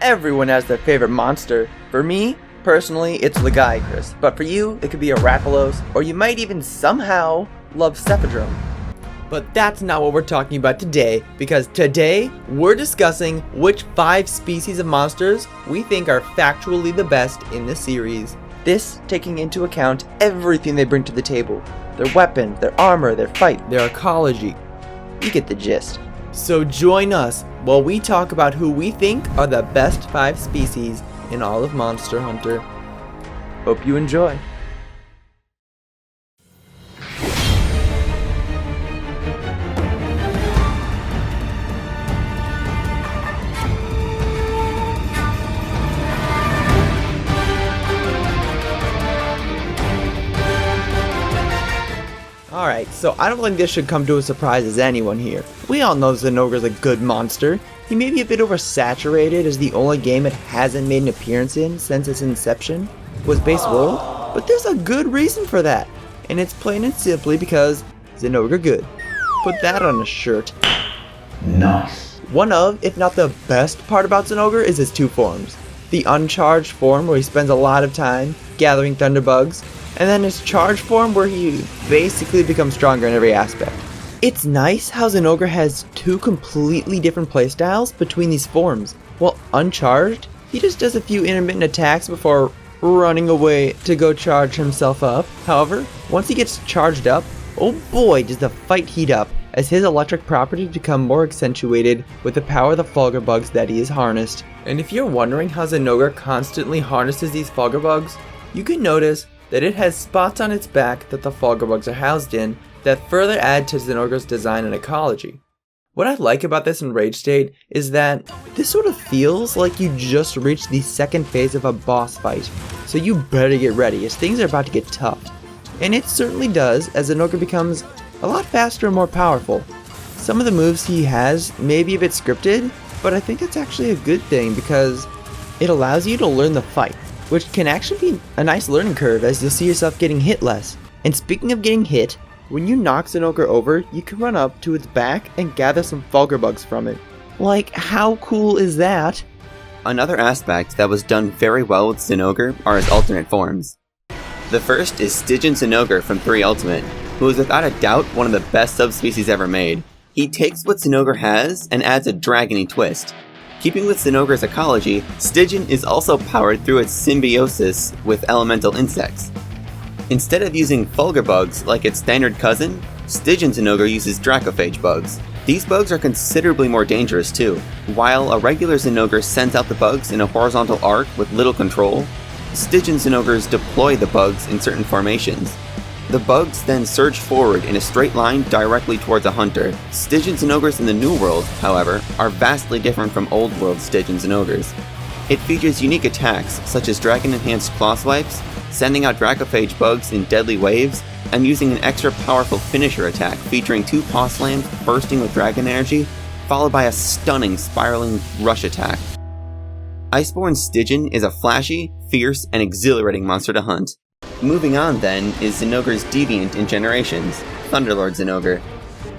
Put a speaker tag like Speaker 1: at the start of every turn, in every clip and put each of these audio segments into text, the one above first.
Speaker 1: Everyone has their favorite monster. For me, personally, it's Lagiacrus, but for you, it could be a Rathalos, or you might even somehow love Cephadrome. But that's not what we're talking about today, because today, we're discussing which 5 species of monsters we think are factually the best in the series. This taking into account everything they bring to the table. Their weapons, their armor, their fight, their ecology. You get the gist. So join us while we talk about who we think are the best 5 species in all of Monster Hunter. Hope you enjoy. Alright, so I don't think this should come to a surprise as anyone here. We all know Zinogre's a good monster. He may be a bit oversaturated as the only game it hasn't made an appearance in since its inception was Base World, but there's a good reason for that, and it's plain and simply because Zinogre good. Put that on a shirt.
Speaker 2: Nice.
Speaker 1: One of, if not the best part about Zinogre is his 2 forms. The uncharged form where he spends a lot of time gathering thunderbugs, and then his charged form where he basically becomes stronger in every aspect. It's nice how Zinogre has 2 completely different playstyles between these forms. While uncharged, he just does a few intermittent attacks before running away to go charge himself up. However, once he gets charged up, oh boy does the fight heat up, as his electric properties become more accentuated with the power of the Fulgurbugs that he has harnessed. And if you're wondering how Zinogre constantly harnesses these Fulgurbugs, you can notice that it has spots on its back that the Fulgurbugs are housed in that further add to Zinogre's design and ecology. What I like about this in Rage State is that this sort of feels like you just reached the second phase of a boss fight, so you better get ready as things are about to get tough. And it certainly does as Zinogre becomes a lot faster and more powerful. Some of the moves he has may be a bit scripted, but I think that's actually a good thing because it allows you to learn the fight, which can actually be a nice learning curve as you'll see yourself getting hit less. And speaking of getting hit, when you knock Zinogre over, you can run up to its back and gather some Fulgurbugs from it. Like, how cool is that?
Speaker 3: Another aspect that was done very well with Zinogre are his alternate forms. The first is Stygian Zinogre from 3 Ultimate, who is without a doubt one of the best subspecies ever made. He takes what Zinogre has and adds a dragony twist. Keeping with Zinogre's ecology, Stygian is also powered through its symbiosis with elemental insects. Instead of using Fulgurbugs like its standard cousin, Stygian Zinogre uses Dracophage bugs. These bugs are considerably more dangerous too. While a regular Zinogre sends out the bugs in a horizontal arc with little control, Stygian Zinogres deploy the bugs in certain formations. The bugs then surge forward in a straight line directly towards a hunter. Stygian Zinogres in the New World, however, are vastly different from Old World Stygian Zinogres. It features unique attacks such as dragon-enhanced claw swipes, sending out Dracophage bugs in deadly waves, and using an extra powerful finisher attack featuring 2 paw slams bursting with dragon energy, followed by a stunning spiraling rush attack. Iceborne Stygian is a flashy, fierce, and exhilarating monster to hunt. Moving on then is Zinogre's deviant in Generations, Thunderlord Zinogre.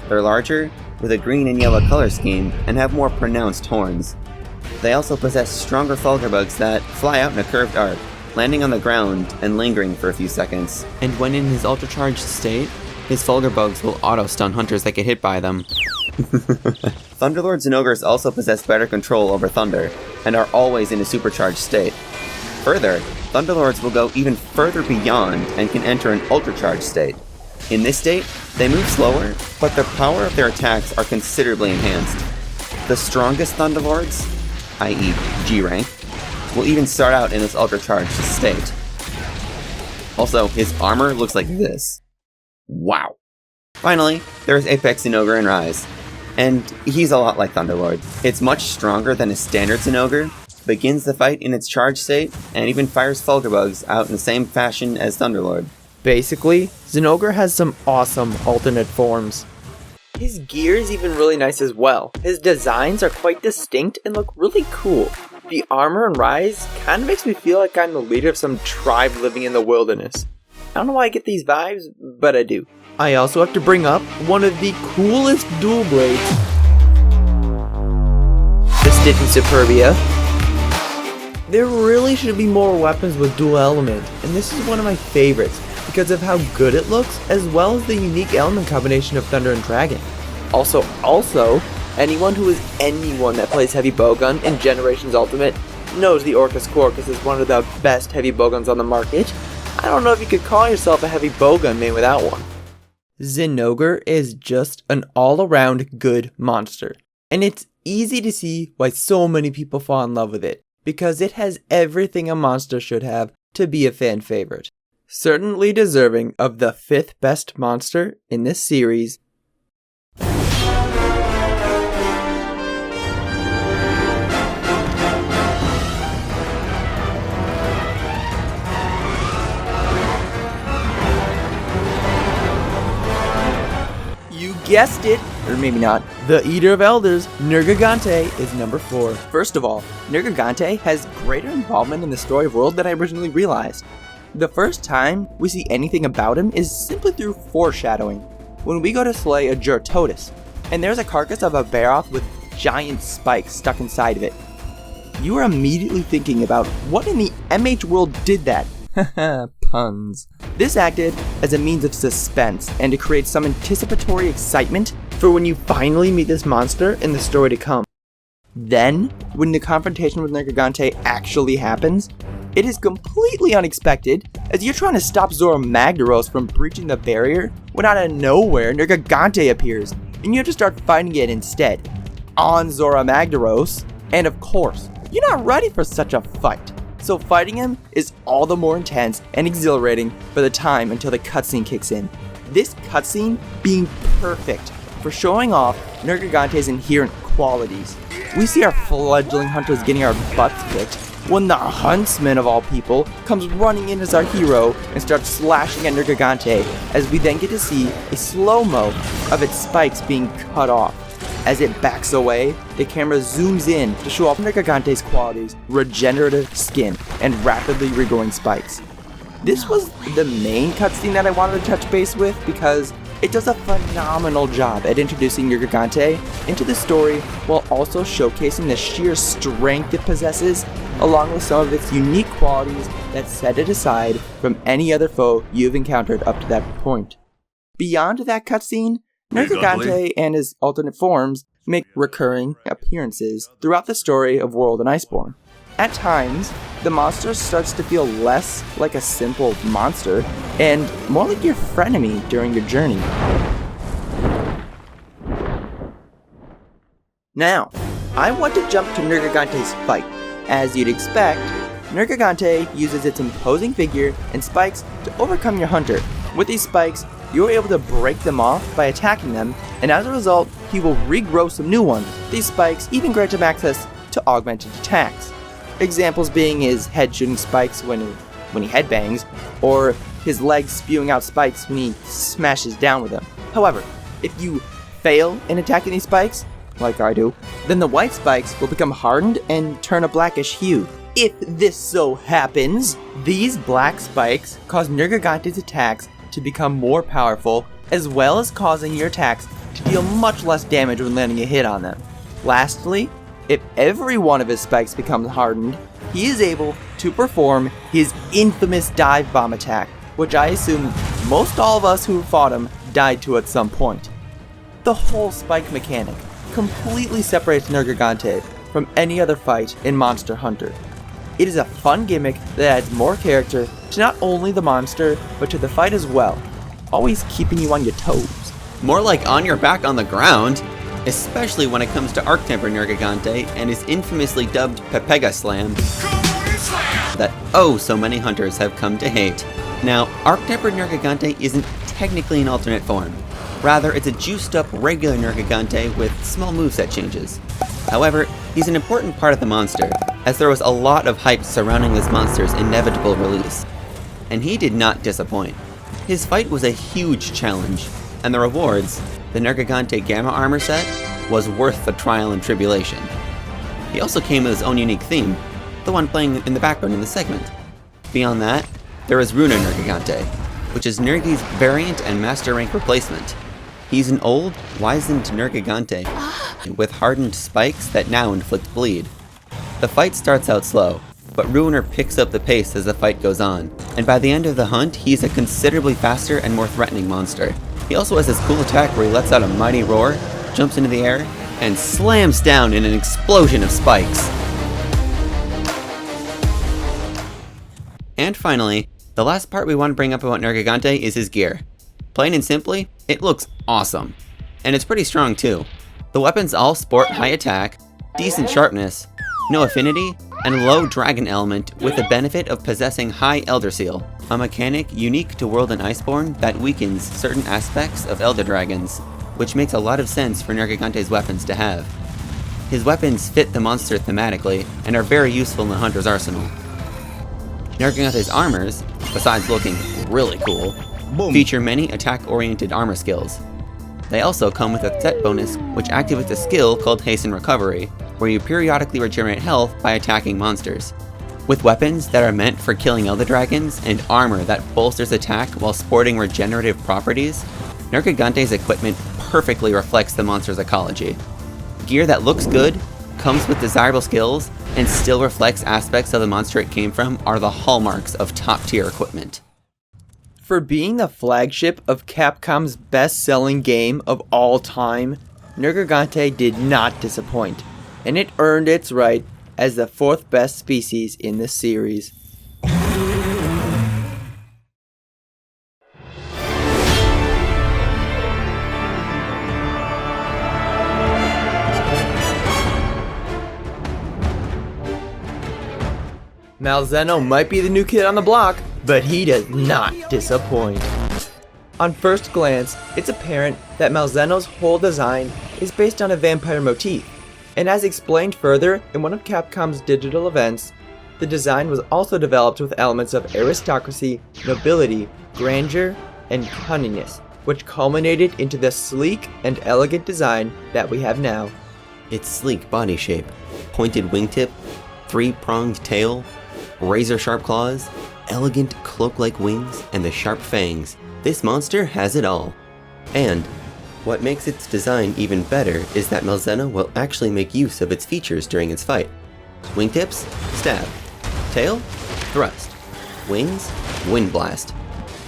Speaker 3: They're larger, with a green and yellow color scheme, and have more pronounced horns. They also possess stronger Fulgurbugs that fly out in a curved arc, landing on the ground and lingering for a few seconds. And when in his ultra-charged state, his Fulgurbugs will auto-stun hunters that get hit by them. Thunderlord Zinogres also possess better control over thunder, and are always in a supercharged state. Further, Thunderlords will go even further beyond and can enter an ultracharged state. In this state, they move slower, but the power of their attacks are considerably enhanced. The strongest Thunderlords, i.e. G rank, will even start out in this ultracharged state. Also, his armor looks like this. Wow. Finally, there's Apex Zinogre in Rise, and he's a lot like Thunderlord. It's much stronger than a standard Zinogre, begins the fight in its charged state, and even fires Fulgurbugs out in the same fashion as Thunderlord.
Speaker 1: Basically, Zinogre has some awesome alternate forms. His gear is even really nice as well. His designs are quite distinct and look really cool. The armor in Rise kind of makes me feel like I'm the leader of some tribe living in the wilderness. I don't know why I get these vibes, but I do. I also have to bring up one of the coolest dual blades. The Stygian Superbia. There really should be more weapons with dual element, and this is one of my favorites because of how good it looks as well as the unique element combination of Thunder and Dragon. Also, anyone that plays heavy bowgun in Generations Ultimate knows the Orcus Quarkus is one of the best heavy bowguns on the market. I don't know if you could call yourself a heavy bowgun main without one. Zinogre is just an all-around good monster, and it's easy to see why so many people fall in love with it, because it has everything a monster should have to be a fan favorite. Certainly deserving of the 5th best monster in this series. You guessed it, or maybe not. The Eater of Elders, Nergigante, is number 4. First of all, Nergigante has greater involvement in the story of World than I originally realized. The first time we see anything about him is simply through foreshadowing, when we go to slay a Jurtotus, and there's a carcass of a Baroth with giant spikes stuck inside of it. You are immediately thinking about what in the MH world did that? Haha, puns. This acted as a means of suspense and to create some anticipatory excitement for when you finally meet this monster in the story to come. Then, when the confrontation with Nergigante actually happens, it is completely unexpected as you're trying to stop Zora Magdaros from breaching the barrier when out of nowhere Nergigante appears and you have to start fighting it instead on Zora Magdaros, and of course, you're not ready for such a fight. So fighting him is all the more intense and exhilarating for the time until the cutscene kicks in. This cutscene being perfect for showing off Nergigante's inherent qualities. We see our fledgling hunters getting our butts kicked when the huntsman of all people comes running in as our hero and starts slashing at Nergigante, as we then get to see a slow-mo of its spikes being cut off. As it backs away, the camera zooms in to show off Nergigante's qualities, regenerative skin, and rapidly regrowing spikes. This was the main cutscene that I wanted to touch base with because it does a phenomenal job at introducing Nergigante into the story while also showcasing the sheer strength it possesses, along with some of its unique qualities that set it aside from any other foe you've encountered up to that point. Beyond that cutscene, Nergigante and his alternate forms make recurring appearances throughout the story of World and Iceborne. At times, the monster starts to feel less like a simple monster and more like your frenemy during your journey. Now, I want to jump to Nergigante's fight. As you'd expect, Nergigante uses its imposing figure and spikes to overcome your hunter. With these spikes, you're able to break them off by attacking them, and as a result, he will regrow some new ones. These spikes even grant him access to augmented attacks. Examples being his head shooting spikes when he headbangs, or his legs spewing out spikes when he smashes down with them. However, if you fail in attacking these spikes, like I do, then the white spikes will become hardened and turn a blackish hue. If this so happens, these black spikes cause Nergigante's attacks to become more powerful, as well as causing your attacks to deal much less damage when landing a hit on them. Lastly, if every one of his spikes becomes hardened, he is able to perform his infamous dive bomb attack, which I assume most all of us who fought him died to at some point. The whole spike mechanic completely separates Nergigante from any other fight in Monster Hunter. It is a fun gimmick that adds more character to not only the monster, but to the fight as well, always keeping you on your toes.
Speaker 3: More like on your back on the ground, especially when it comes to Arc-Temper Nergigante and his infamously dubbed Pepega Slam that oh so many hunters have come to hate. Now, Arc-Temper Nergigante isn't technically an alternate form. Rather, it's a juiced up regular Nergigante with small moveset changes. However, he's an important part of the monster, as there was a lot of hype surrounding this monster's inevitable release. And he did not disappoint. His fight was a huge challenge, and the rewards, the Nergigante Gamma Armor set, was worth the trial and tribulation. He also came with his own unique theme, the one playing in the background in the segment. Beyond that, there is Runa Nergigante, which is Nergi's variant and master rank replacement. He's an old, wizened Nergigante with hardened spikes that now inflict bleed. The fight starts out slow, but Ruiner picks up the pace as the fight goes on, and by the end of the hunt, he's a considerably faster and more threatening monster. He also has this cool attack where he lets out a mighty roar, jumps into the air, and slams down in an explosion of spikes. And finally, the last part we want to bring up about Nergigante is his gear. Plain and simply, it looks awesome. And it's pretty strong too. The weapons all sport high attack, decent sharpness, no affinity, and low dragon element with the benefit of possessing high Elder Seal, a mechanic unique to World and Iceborne that weakens certain aspects of Elder Dragons, which makes a lot of sense for Nergigante's weapons to have. His weapons fit the monster thematically and are very useful in the hunter's arsenal. Nergigante's armors, besides looking really cool, feature many attack-oriented armor skills. They also come with a set bonus which activates a skill called Hasten Recovery, where you periodically regenerate health by attacking monsters. With weapons that are meant for killing Elder Dragons and armor that bolsters attack while sporting regenerative properties, Nergigante's equipment perfectly reflects the monster's ecology. Gear that looks good, comes with desirable skills, and still reflects aspects of the monster it came from are the hallmarks of top-tier equipment.
Speaker 1: For being the flagship of Capcom's best-selling game of all time, Nergigante did not disappoint, and it earned its right as the 4th best species in the series. Malzeno might be the new kid on the block, but he does not disappoint. On first glance, it's apparent that Malzeno's whole design is based on a vampire motif, and as explained further in one of Capcom's digital events, the design was also developed with elements of aristocracy, nobility, grandeur, and cunningness, which culminated into the sleek and elegant design that we have now.
Speaker 3: Its sleek body shape, pointed wingtip, 3-pronged tail, razor-sharp claws, elegant cloak-like wings, and the sharp fangs. This monster has it all. And what makes its design even better is that Malzeno will actually make use of its features during its fight. Wingtips, stab. Tail, thrust. Wings, wind blast.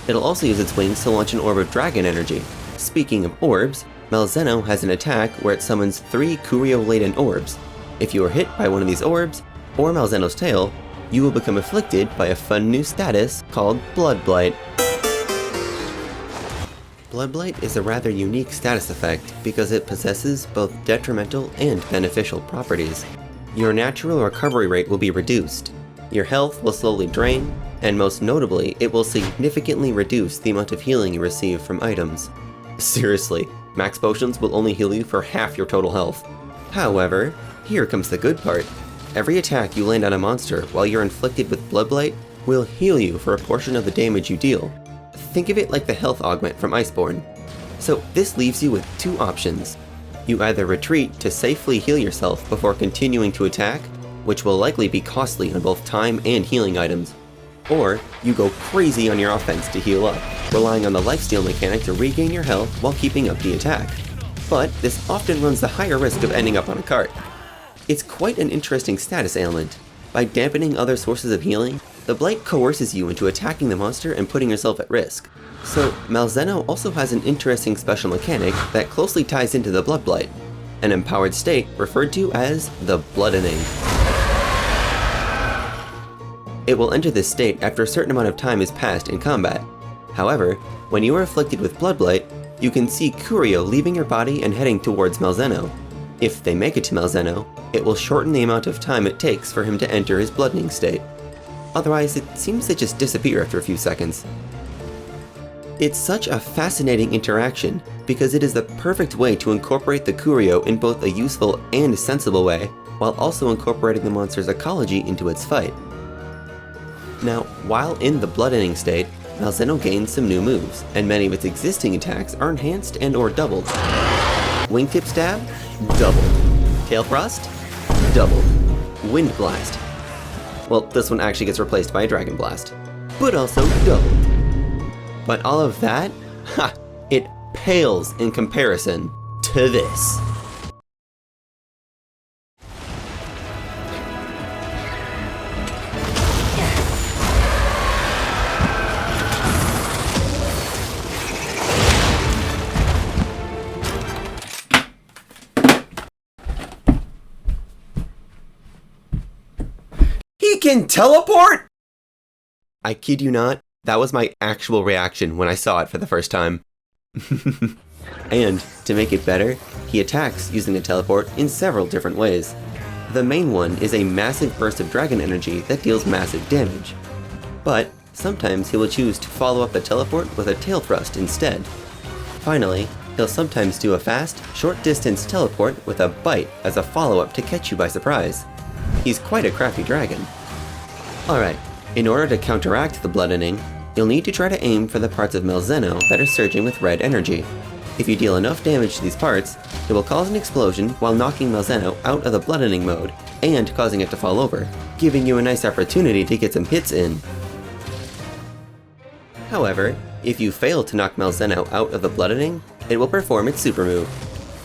Speaker 3: It'll also use its wings to launch an orb of dragon energy. Speaking of orbs, Malzeno has an attack where it summons 3 Kurio-laden orbs. If you are hit by one of these orbs, or Malzeno's tail, you will become afflicted by a fun new status called Blood Blight. Blood Blight is a rather unique status effect because it possesses both detrimental and beneficial properties. Your natural recovery rate will be reduced, your health will slowly drain, and most notably, it will significantly reduce the amount of healing you receive from items. Seriously, max potions will only heal you for half your total health. However, here comes the good part. Every attack you land on a monster while you're inflicted with Blood Blight will heal you for a portion of the damage you deal. Think of it like the health augment from Iceborne. So this leaves you with 2 options. You either retreat to safely heal yourself before continuing to attack, which will likely be costly on both time and healing items, or you go crazy on your offense to heal up, relying on the lifesteal mechanic to regain your health while keeping up the attack. But this often runs the higher risk of ending up on a cart. It's quite an interesting status ailment. By dampening other sources of healing, the Blight coerces you into attacking the monster and putting yourself at risk. So, Malzeno also has an interesting special mechanic that closely ties into the Blood Blight, an empowered state referred to as the Bloodening. It will enter this state after a certain amount of time has passed in combat. However, when you are afflicted with Blood Blight, you can see Kurio leaving your body and heading towards Malzeno. If they make it to Malzeno, it will shorten the amount of time it takes for him to enter his bloodening state. Otherwise, it seems to just disappear after a few seconds. It's such a fascinating interaction because it is the perfect way to incorporate the Kurio in both a useful and sensible way, while also incorporating the monster's ecology into its fight. Now, while in the bloodening state, Malzeno gains some new moves, and many of its existing attacks are enhanced and or doubled. Wingtip stab, doubled. Tail thrust, doubled. Wind blast. Well, this one actually gets replaced by a dragon blast, but also doubled. But all of that, it pales in comparison to this. can teleport?! I kid you not, that was my actual reaction when I saw it for the first time. And, to make it better, he attacks using the teleport in several different ways. The main one is a massive burst of dragon energy that deals massive damage. But, sometimes he will choose to follow up the teleport with a tail thrust instead. Finally, he'll sometimes do a fast, short-distance teleport with a bite as a follow-up to catch you by surprise. He's quite a crafty dragon. Alright, in order to counteract the bloodening, you'll need to try to aim for the parts of Malzeno that are surging with red energy. If you deal enough damage to these parts, it will cause an explosion while knocking Malzeno out of the bloodening mode, and causing it to fall over, giving you a nice opportunity to get some hits in. However, if you fail to knock Malzeno out of the bloodening, it will perform its super move.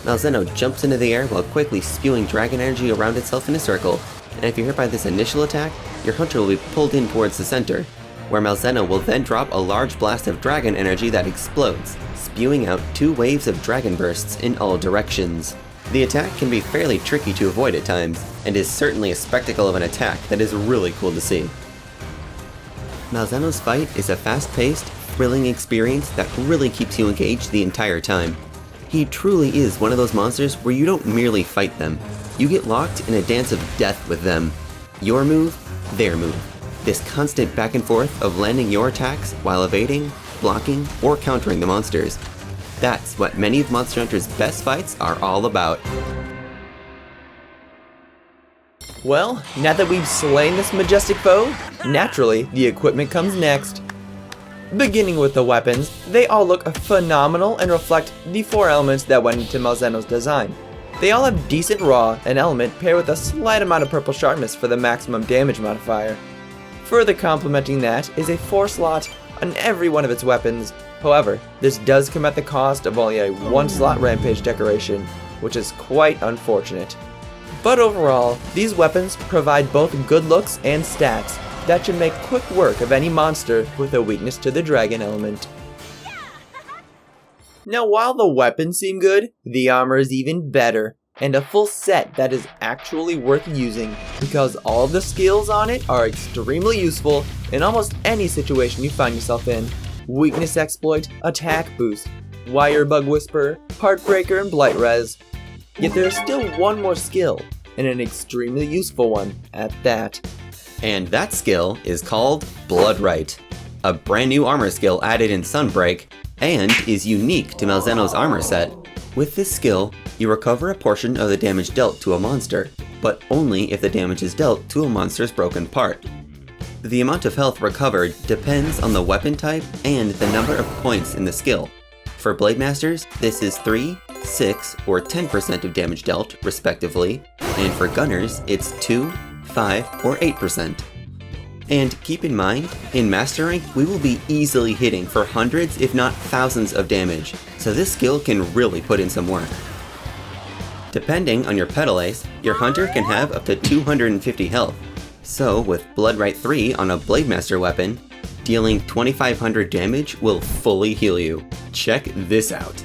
Speaker 3: Malzeno jumps into the air while quickly spewing dragon energy around itself in a circle, and if you're hit by this initial attack, your hunter will be pulled in towards the center, where Malzeno will then drop a large blast of dragon energy that explodes, spewing out 2 waves of dragon bursts in all directions. The attack can be fairly tricky to avoid at times, and is certainly a spectacle of an attack that is really cool to see. Malzeno's fight is a fast-paced, thrilling experience that really keeps you engaged the entire time. He truly is one of those monsters where you don't merely fight them, you get locked in a dance of death with them. Your move, their move. This constant back and forth of landing your attacks while evading, blocking, or countering the monsters. That's what many of Monster Hunter's best fights are all about.
Speaker 1: Well, now that we've slain this majestic foe, naturally, the equipment comes next. Beginning with the weapons, they all look phenomenal and reflect the 4 elements that went into Malzeno's design. They all have decent raw and element paired with a slight amount of purple sharpness for the maximum damage modifier. Further complementing that is a 4 slot on every one of its weapons. However, this does come at the cost of only a 1 slot rampage decoration, which is quite unfortunate. But overall, these weapons provide both good looks and stats that should make quick work of any monster with a weakness to the dragon element. Now while the weapons seem good, the armor is even better, and a full set that is actually worth using, because all of the skills on it are extremely useful in almost any situation you find yourself in. Weakness exploit, attack boost, wire bug whisper, part breaker, and blight res. Yet there is still one more skill, and an extremely useful one at that.
Speaker 3: And that skill is called Bloodright, a brand new armor skill added in Sunbreak, and is unique to Malzeno's armor set. With this skill, you recover a portion of the damage dealt to a monster, but only if the damage is dealt to a monster's broken part. The amount of health recovered depends on the weapon type and the number of points in the skill. For Blade Masters, this is 3, 6, or 10% of damage dealt, respectively, and for Gunners, it's 2, 5, or 8%. And keep in mind, in Master Rank, we will be easily hitting for hundreds if not thousands of damage, so this skill can really put in some work. Depending on your Petal Ace, your hunter can have up to 250 health, so with Bloodright 3 on a Blade Master weapon, dealing 2500 damage will fully heal you. Check this out.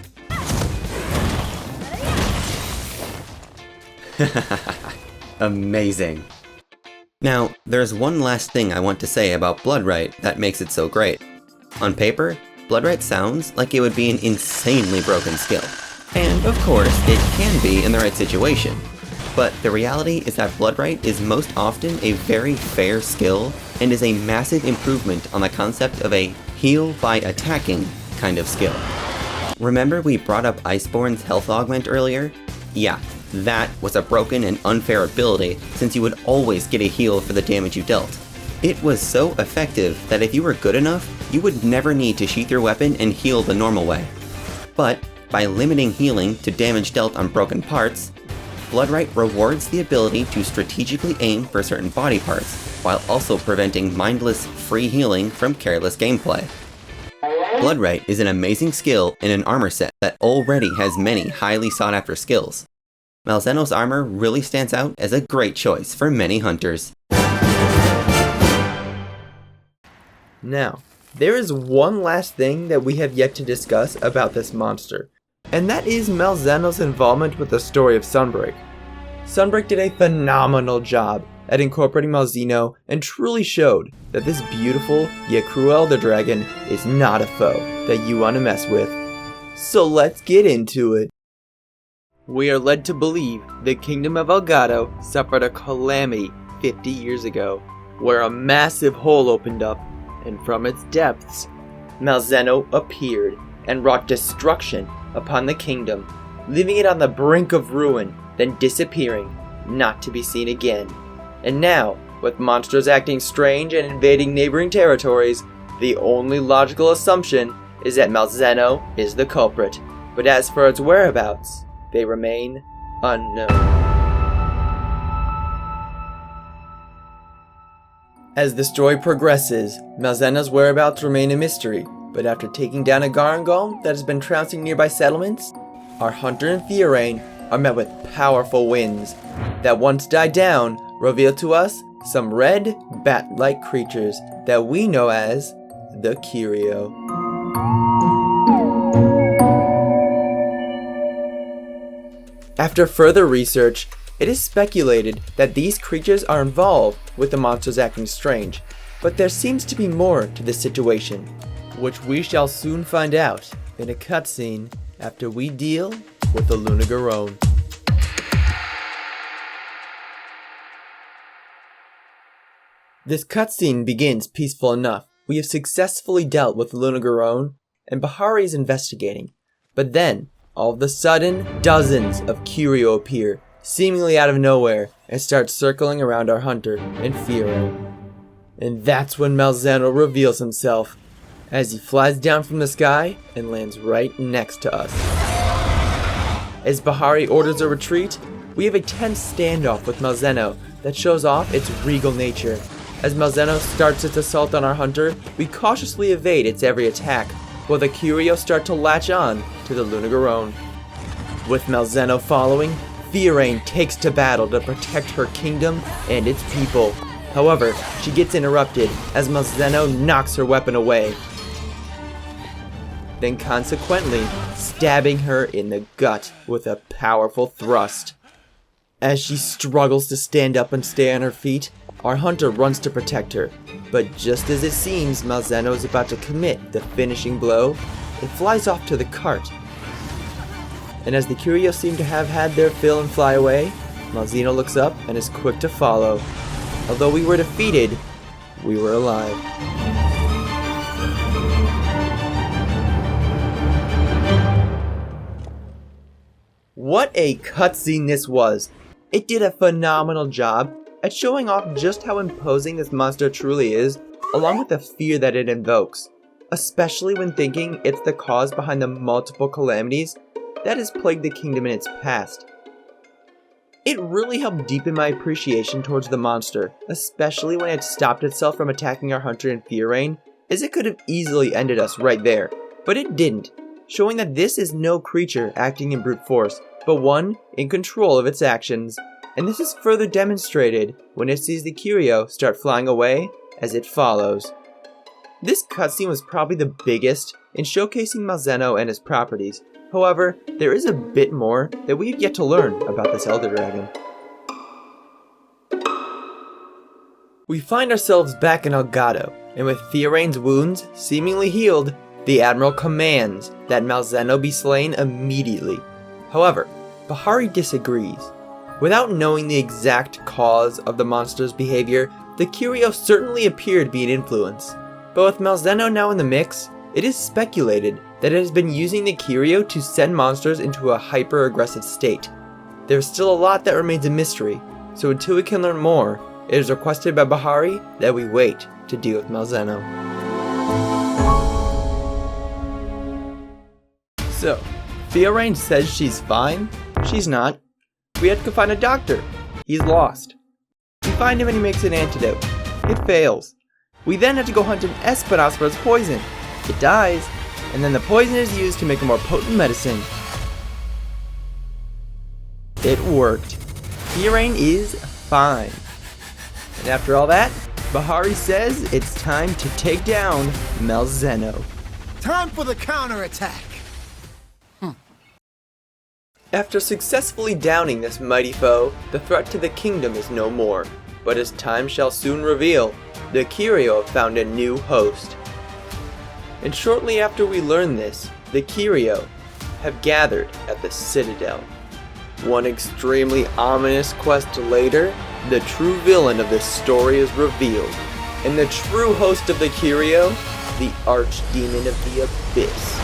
Speaker 3: Amazing. Now, there's one last thing I want to say about Bloodright that makes it so great. On paper, Bloodright sounds like it would be an insanely broken skill. And of course, it can be in the right situation. But the reality is that Bloodright is most often a very fair skill and is a massive improvement on the concept of a heal by attacking kind of skill. Remember we brought up Iceborne's health augment earlier? Yeah. That was a broken and unfair ability, since you would always get a heal for the damage you dealt. It was so effective that if you were good enough, you would never need to sheath your weapon and heal the normal way. But by limiting healing to damage dealt on broken parts, Bloodright rewards the ability to strategically aim for certain body parts, while also preventing mindless, free healing from careless gameplay. Bloodright is an amazing skill in an armor set that already has many highly sought after skills. Malzeno's armor really stands out as a great choice for many hunters.
Speaker 1: Now, there is one last thing that we have yet to discuss about this monster, and that is Malzeno's involvement with the story of Sunbreak. Sunbreak did a phenomenal job at incorporating Malzeno and truly showed that this beautiful yet cruel elder dragon is not a foe that you want to mess with. So let's get into it. We are led to believe the kingdom of Elgato suffered a calamity 50 years ago, where a massive hole opened up, and from its depths, Malzeno appeared and wrought destruction upon the kingdom, leaving it on the brink of ruin, then disappearing, not to be seen again. And now, with monsters acting strange and invading neighboring territories, the only logical assumption is that Malzeno is the culprit. But as for its whereabouts, they remain unknown. As the story progresses, Malzeno's whereabouts remain a mystery, but after taking down a Garangol that has been trouncing nearby settlements, our hunter and Theorain are met with powerful winds that once died down reveal to us some red, bat-like creatures that we know as the Curio. After further research, it is speculated that these creatures are involved with the monsters acting strange, but there seems to be more to the situation, which we shall soon find out in a cutscene after we deal with the Lunagarone. This cutscene begins peaceful enough. We have successfully dealt with the Lunagarone, and Bahari is investigating. But then, all of a sudden, dozens of Curio appear, seemingly out of nowhere, and start circling around our hunter and Theorain. And that's when Malzeno reveals himself, as he flies down from the sky and lands right next to us. As Bahari orders a retreat, we have a tense standoff with Malzeno that shows off its regal nature. As Malzeno starts its assault on our hunter, we cautiously evade its every attack, while the Curio start to latch on to the Lunagarone. With Malzeno following, Theorain takes to battle to protect her kingdom and its people. However, she gets interrupted as Malzeno knocks her weapon away, then consequently stabbing her in the gut with a powerful thrust. As she struggles to stand up and stay on her feet, our hunter runs to protect her, but just as it seems Malzeno is about to commit the finishing blow, it flies off to the cart. And as the Curio seem to have had their fill and fly away, Malzeno looks up and is quick to follow. Although we were defeated, we were alive. What a cutscene this was! It did a phenomenal job at showing off just how imposing this monster truly is, along with the fear that it invokes, especially when thinking it's the cause behind the multiple calamities that has plagued the kingdom in its past. It really helped deepen my appreciation towards the monster, especially when it stopped itself from attacking our hunter and Theorain, as it could have easily ended us right there, but it didn't, showing that this is no creature acting in brute force, but one in control of its actions. And this is further demonstrated when it sees the Curio start flying away as it follows. This cutscene was probably the biggest in showcasing Malzeno and his properties. However, there is a bit more that we have yet to learn about this Elder Dragon. We find ourselves back in Elgato, and with Theorain's wounds seemingly healed, the Admiral commands that Malzeno be slain immediately. However, Bahari disagrees. Without knowing the exact cause of the monster's behavior, the Curio certainly appeared to be an influence. But with Malzeno now in the mix, it is speculated that it has been using the Curio to send monsters into a hyper-aggressive state. There is still a lot that remains a mystery, so until we can learn more, it is requested by Bahari that we wait to deal with Malzeno. So, Theorain says she's fine. She's not. We have to find a doctor. He's lost. We find him and he makes an antidote. It fails. We then have to go hunt an Espinasse for its poison. It dies, and then the poison is used to make a more potent medicine. It worked. Theorain is fine. And after all that, Bahari says it's time to take down Malzeno.
Speaker 4: Time for the counterattack!
Speaker 1: After successfully downing this mighty foe, the threat to the kingdom is no more. But as time shall soon reveal, the Kirio found a new host. And shortly after we learn this, the Kirio have gathered at the Citadel. One extremely ominous quest later, the true villain of this story is revealed, and the true host of the Kirio, the archdemon of the Abyss.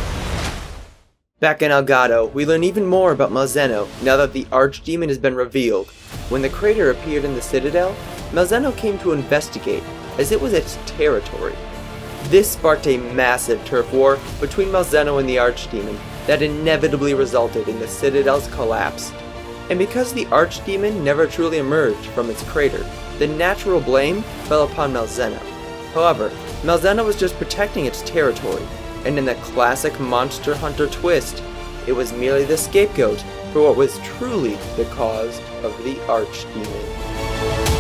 Speaker 1: Back in Elgato, we learn even more about Malzeno now that the archdemon has been revealed. When the crater appeared in the Citadel, Malzeno came to investigate, as it was its territory. This sparked a massive turf war between Malzeno and the archdemon that inevitably resulted in the Citadel's collapse. And because the archdemon never truly emerged from its crater, the natural blame fell upon Malzeno. However, Malzeno was just protecting its territory, and in the classic Monster Hunter twist, it was merely the scapegoat for what was truly the cause of the archdemon.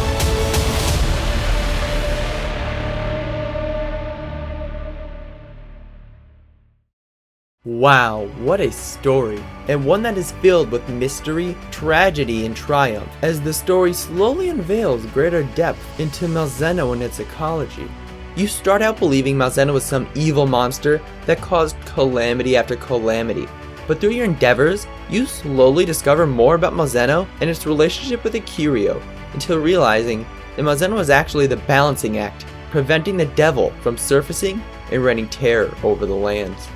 Speaker 1: Wow, what a story, and one that is filled with mystery, tragedy, and triumph, as the story slowly unveils greater depth into Malzeno and its ecology. You start out believing Malzeno was some evil monster that caused calamity after calamity, but through your endeavors, you slowly discover more about Malzeno and its relationship with the Kirio, until realizing that Malzeno was actually the balancing act, preventing the devil from surfacing and raining terror over the lands.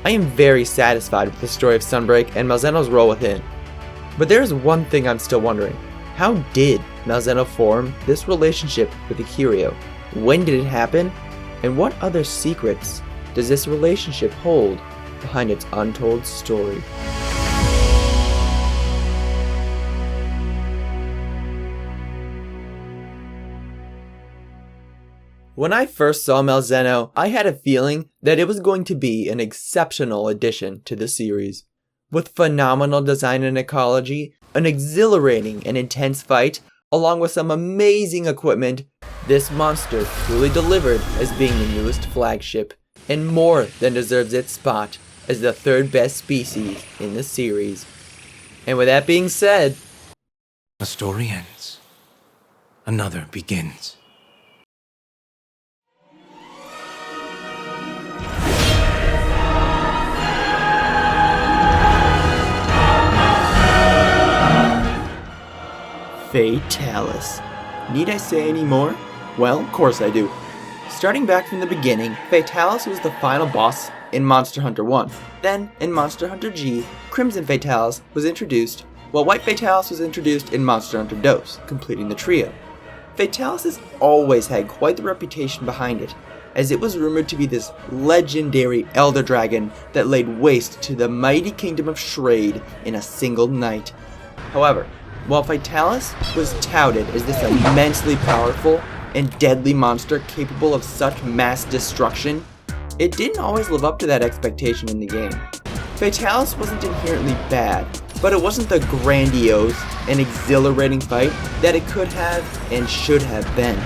Speaker 1: I am very satisfied with the story of Sunbreak and Malzeno's role within. But there is one thing I'm still wondering. How did Malzeno form this relationship with the Kirio? When did it happen? And what other secrets does this relationship hold behind its untold story? When I first saw Malzeno, I had a feeling that it was going to be an exceptional addition to the series. With phenomenal design and ecology, an exhilarating and intense fight, along with some amazing equipment, this monster truly delivered as being the newest flagship, and more than deserves its spot as the third best species in the series. And with that being said,
Speaker 5: a story ends, another begins.
Speaker 1: Fatalis. Need I say any more? Well, of course I do. Starting back from the beginning, Fatalis was the final boss in Monster Hunter 1. Then, in Monster Hunter G, Crimson Fatalis was introduced, while White Fatalis was introduced in Monster Hunter DOS, completing the trio. Fatalis has always had quite the reputation behind it, as it was rumored to be this legendary elder dragon that laid waste to the mighty kingdom of Shrade in a single night. However, while Fatalis was touted as this immensely powerful and deadly monster capable of such mass destruction, it didn't always live up to that expectation in the game. Fatalis wasn't inherently bad, but it wasn't the grandiose and exhilarating fight that it could have and should have been.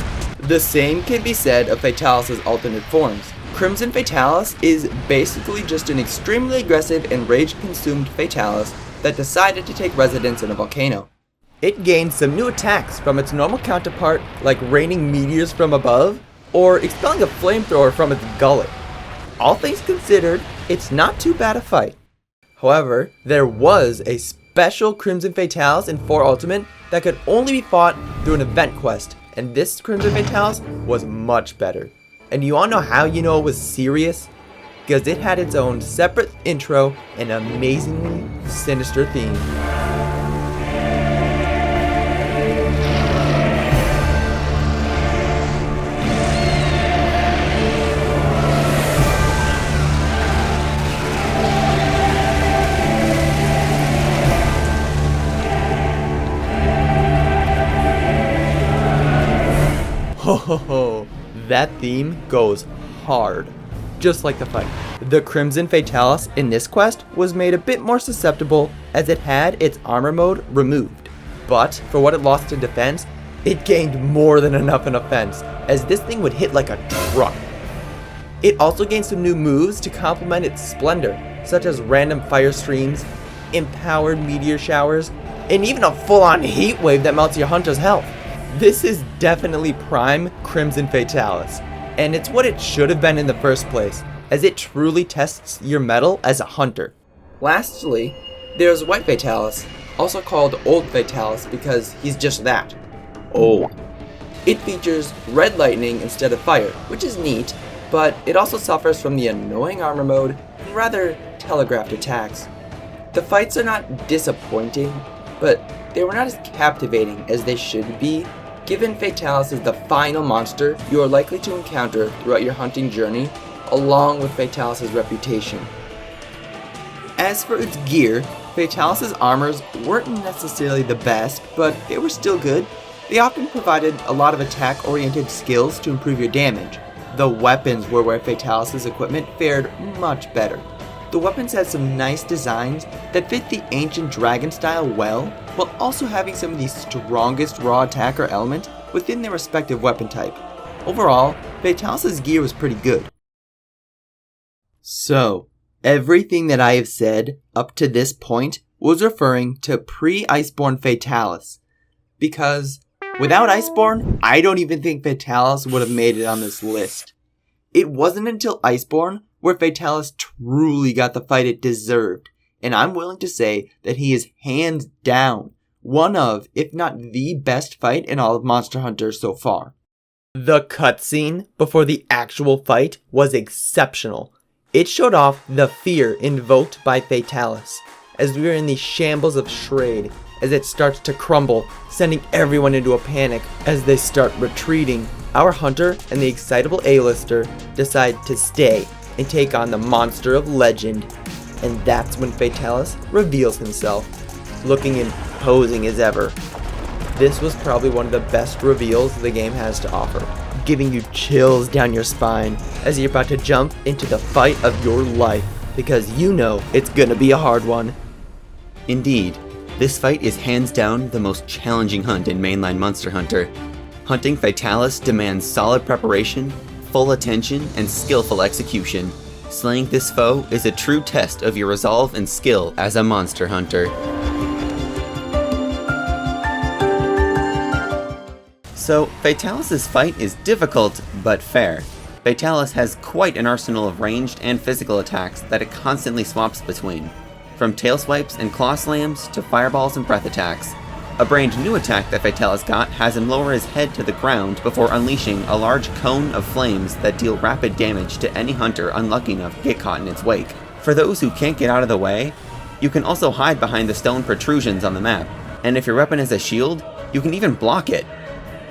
Speaker 1: The same can be said of Fatalis' alternate forms. Crimson Fatalis is basically just an extremely aggressive and rage-consumed Fatalis that decided to take residence in a volcano. It gained some new attacks from its normal counterpart, like raining meteors from above, or expelling a flamethrower from its gullet. All things considered, it's not too bad a fight. However, there was a special Crimson Fatalis in 4 Ultimate that could only be fought through an event quest, and this Crimson Fatalis was much better. And you all know how you know it was serious? Because it had its own separate intro and amazingly sinister theme. Ho ho ho, that theme goes hard, just like the fight. The Crimson Fatalis in this quest was made a bit more susceptible as it had its armor mode removed, but for what it lost in defense, it gained more than enough in offense, as this thing would hit like a truck. It also gained some new moves to complement its splendor, such as random fire streams, empowered meteor showers, and even a full-on heat wave that melts your hunter's health. This is definitely prime Crimson Fatalis, and it's what it should have been in the first place, as it truly tests your mettle as a hunter. Lastly, there's White Fatalis, also called Old Fatalis because he's just that, old. It features red lightning instead of fire, which is neat, but it also suffers from the annoying armor mode and rather telegraphed attacks. The fights are not disappointing, but they were not as captivating as they should be, given Fatalis is the final monster you are likely to encounter throughout your hunting journey, along with Fatalis' reputation. As for its gear, Fatalis' armors weren't necessarily the best, but they were still good. They often provided a lot of attack-oriented skills to improve your damage. The weapons were where Fatalis' equipment fared much better. The weapons had some nice designs that fit the ancient dragon style well, while also having some of the strongest raw attacker element within their respective weapon type. Overall, Fatalis' gear was pretty good. So, everything that I have said up to this point was referring to pre-Iceborne Fatalis, because without Iceborne, I don't even think Fatalis would have made it on this list. It wasn't until Iceborne where Fatalis truly got the fight it deserved, and I'm willing to say that he is hands down one of, if not the best fight in all of Monster Hunter so far. The cutscene before the actual fight was exceptional. It showed off the fear invoked by Fatalis, as we are in the shambles of Shrade, as it starts to crumble, sending everyone into a panic. As they start retreating, our hunter and the excitable A-lister decide to stay and take on the monster of legend, and that's when Fatalis reveals himself, looking imposing as ever. This was probably one of the best reveals the game has to offer, giving you chills down your spine as you're about to jump into the fight of your life, because you know it's gonna be a hard one.
Speaker 3: Indeed, this fight is hands down the most challenging hunt in mainline Monster Hunter. Hunting Fatalis demands solid preparation, full attention, and skillful execution. Slaying this foe is a true test of your resolve and skill as a monster hunter. So, Fatalis' fight is difficult, but fair. Fatalis has quite an arsenal of ranged and physical attacks that it constantly swaps between. From tail swipes and claw slams to fireballs and breath attacks. A brand new attack that Fatalis got has him lower his head to the ground before unleashing a large cone of flames that deal rapid damage to any hunter unlucky enough to get caught in its wake. For those who can't get out of the way, you can also hide behind the stone protrusions on the map, and if your weapon is a shield, you can even block it.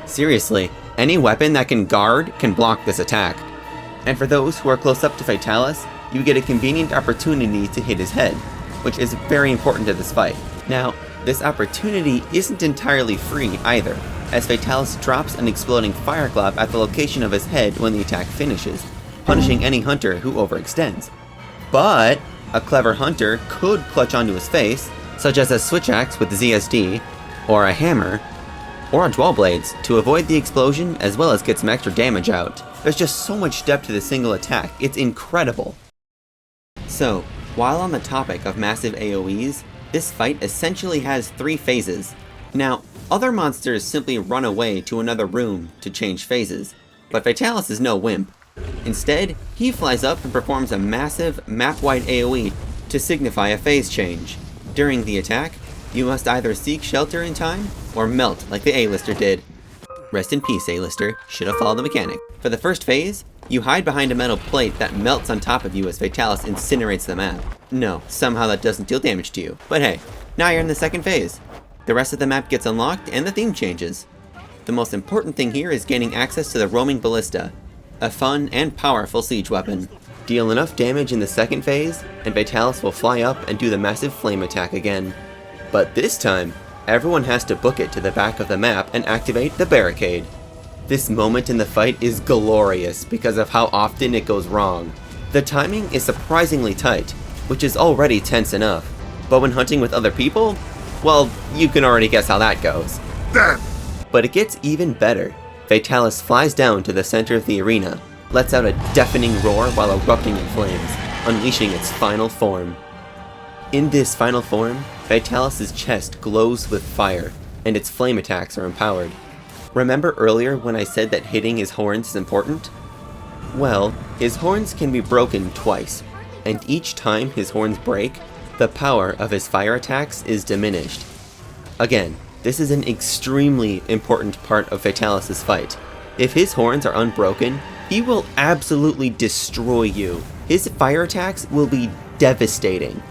Speaker 3: Seriously, any weapon that can guard can block this attack. And for those who are close up to Fatalis, you get a convenient opportunity to hit his head, which is very important to this fight. Now, this opportunity isn't entirely free either, as Fatalis drops an exploding fire glob at the location of his head when the attack finishes, punishing any hunter who overextends. But a clever hunter could clutch onto his face, such as a switch axe with ZSD, or a hammer, or a dual blades, to avoid the explosion as well as get some extra damage out. There's just so much depth to the single attack, it's incredible. So, while on the topic of massive AoEs, this fight essentially has 3 phases. Now, other monsters simply run away to another room to change phases, but Fatalis is no wimp. Instead, he flies up and performs a massive, map-wide AoE to signify a phase change. During the attack, you must either seek shelter in time, or melt like the A-lister did. Rest in peace, A-lister, should have followed the mechanic. For the first phase, you hide behind a metal plate that melts on top of you as Fatalis incinerates the map. No, somehow that doesn't deal damage to you. But hey, now you're in the second phase. The rest of the map gets unlocked and the theme changes. The most important thing here is gaining access to the roaming ballista, a fun and powerful siege weapon. Deal enough damage in the second phase, and Fatalis will fly up and do the massive flame attack again. But this time, everyone has to book it to the back of the map and activate the barricade. This moment in the fight is glorious because of how often it goes wrong. The timing is surprisingly tight, which is already tense enough, but when hunting with other people, well, you can already guess how that goes. But it gets even better. Fatalis flies down to the center of the arena, lets out a deafening roar while erupting in flames, unleashing its final form. In this final form, Fatalis' chest glows with fire, and its flame attacks are empowered. Remember earlier when I said that hitting his horns is important? Well, his horns can be broken twice, and each time his horns break, the power of his fire attacks is diminished. Again, this is an extremely important part of Fatalis' fight. If his horns are unbroken, he will absolutely destroy you. His fire attacks will be devastating.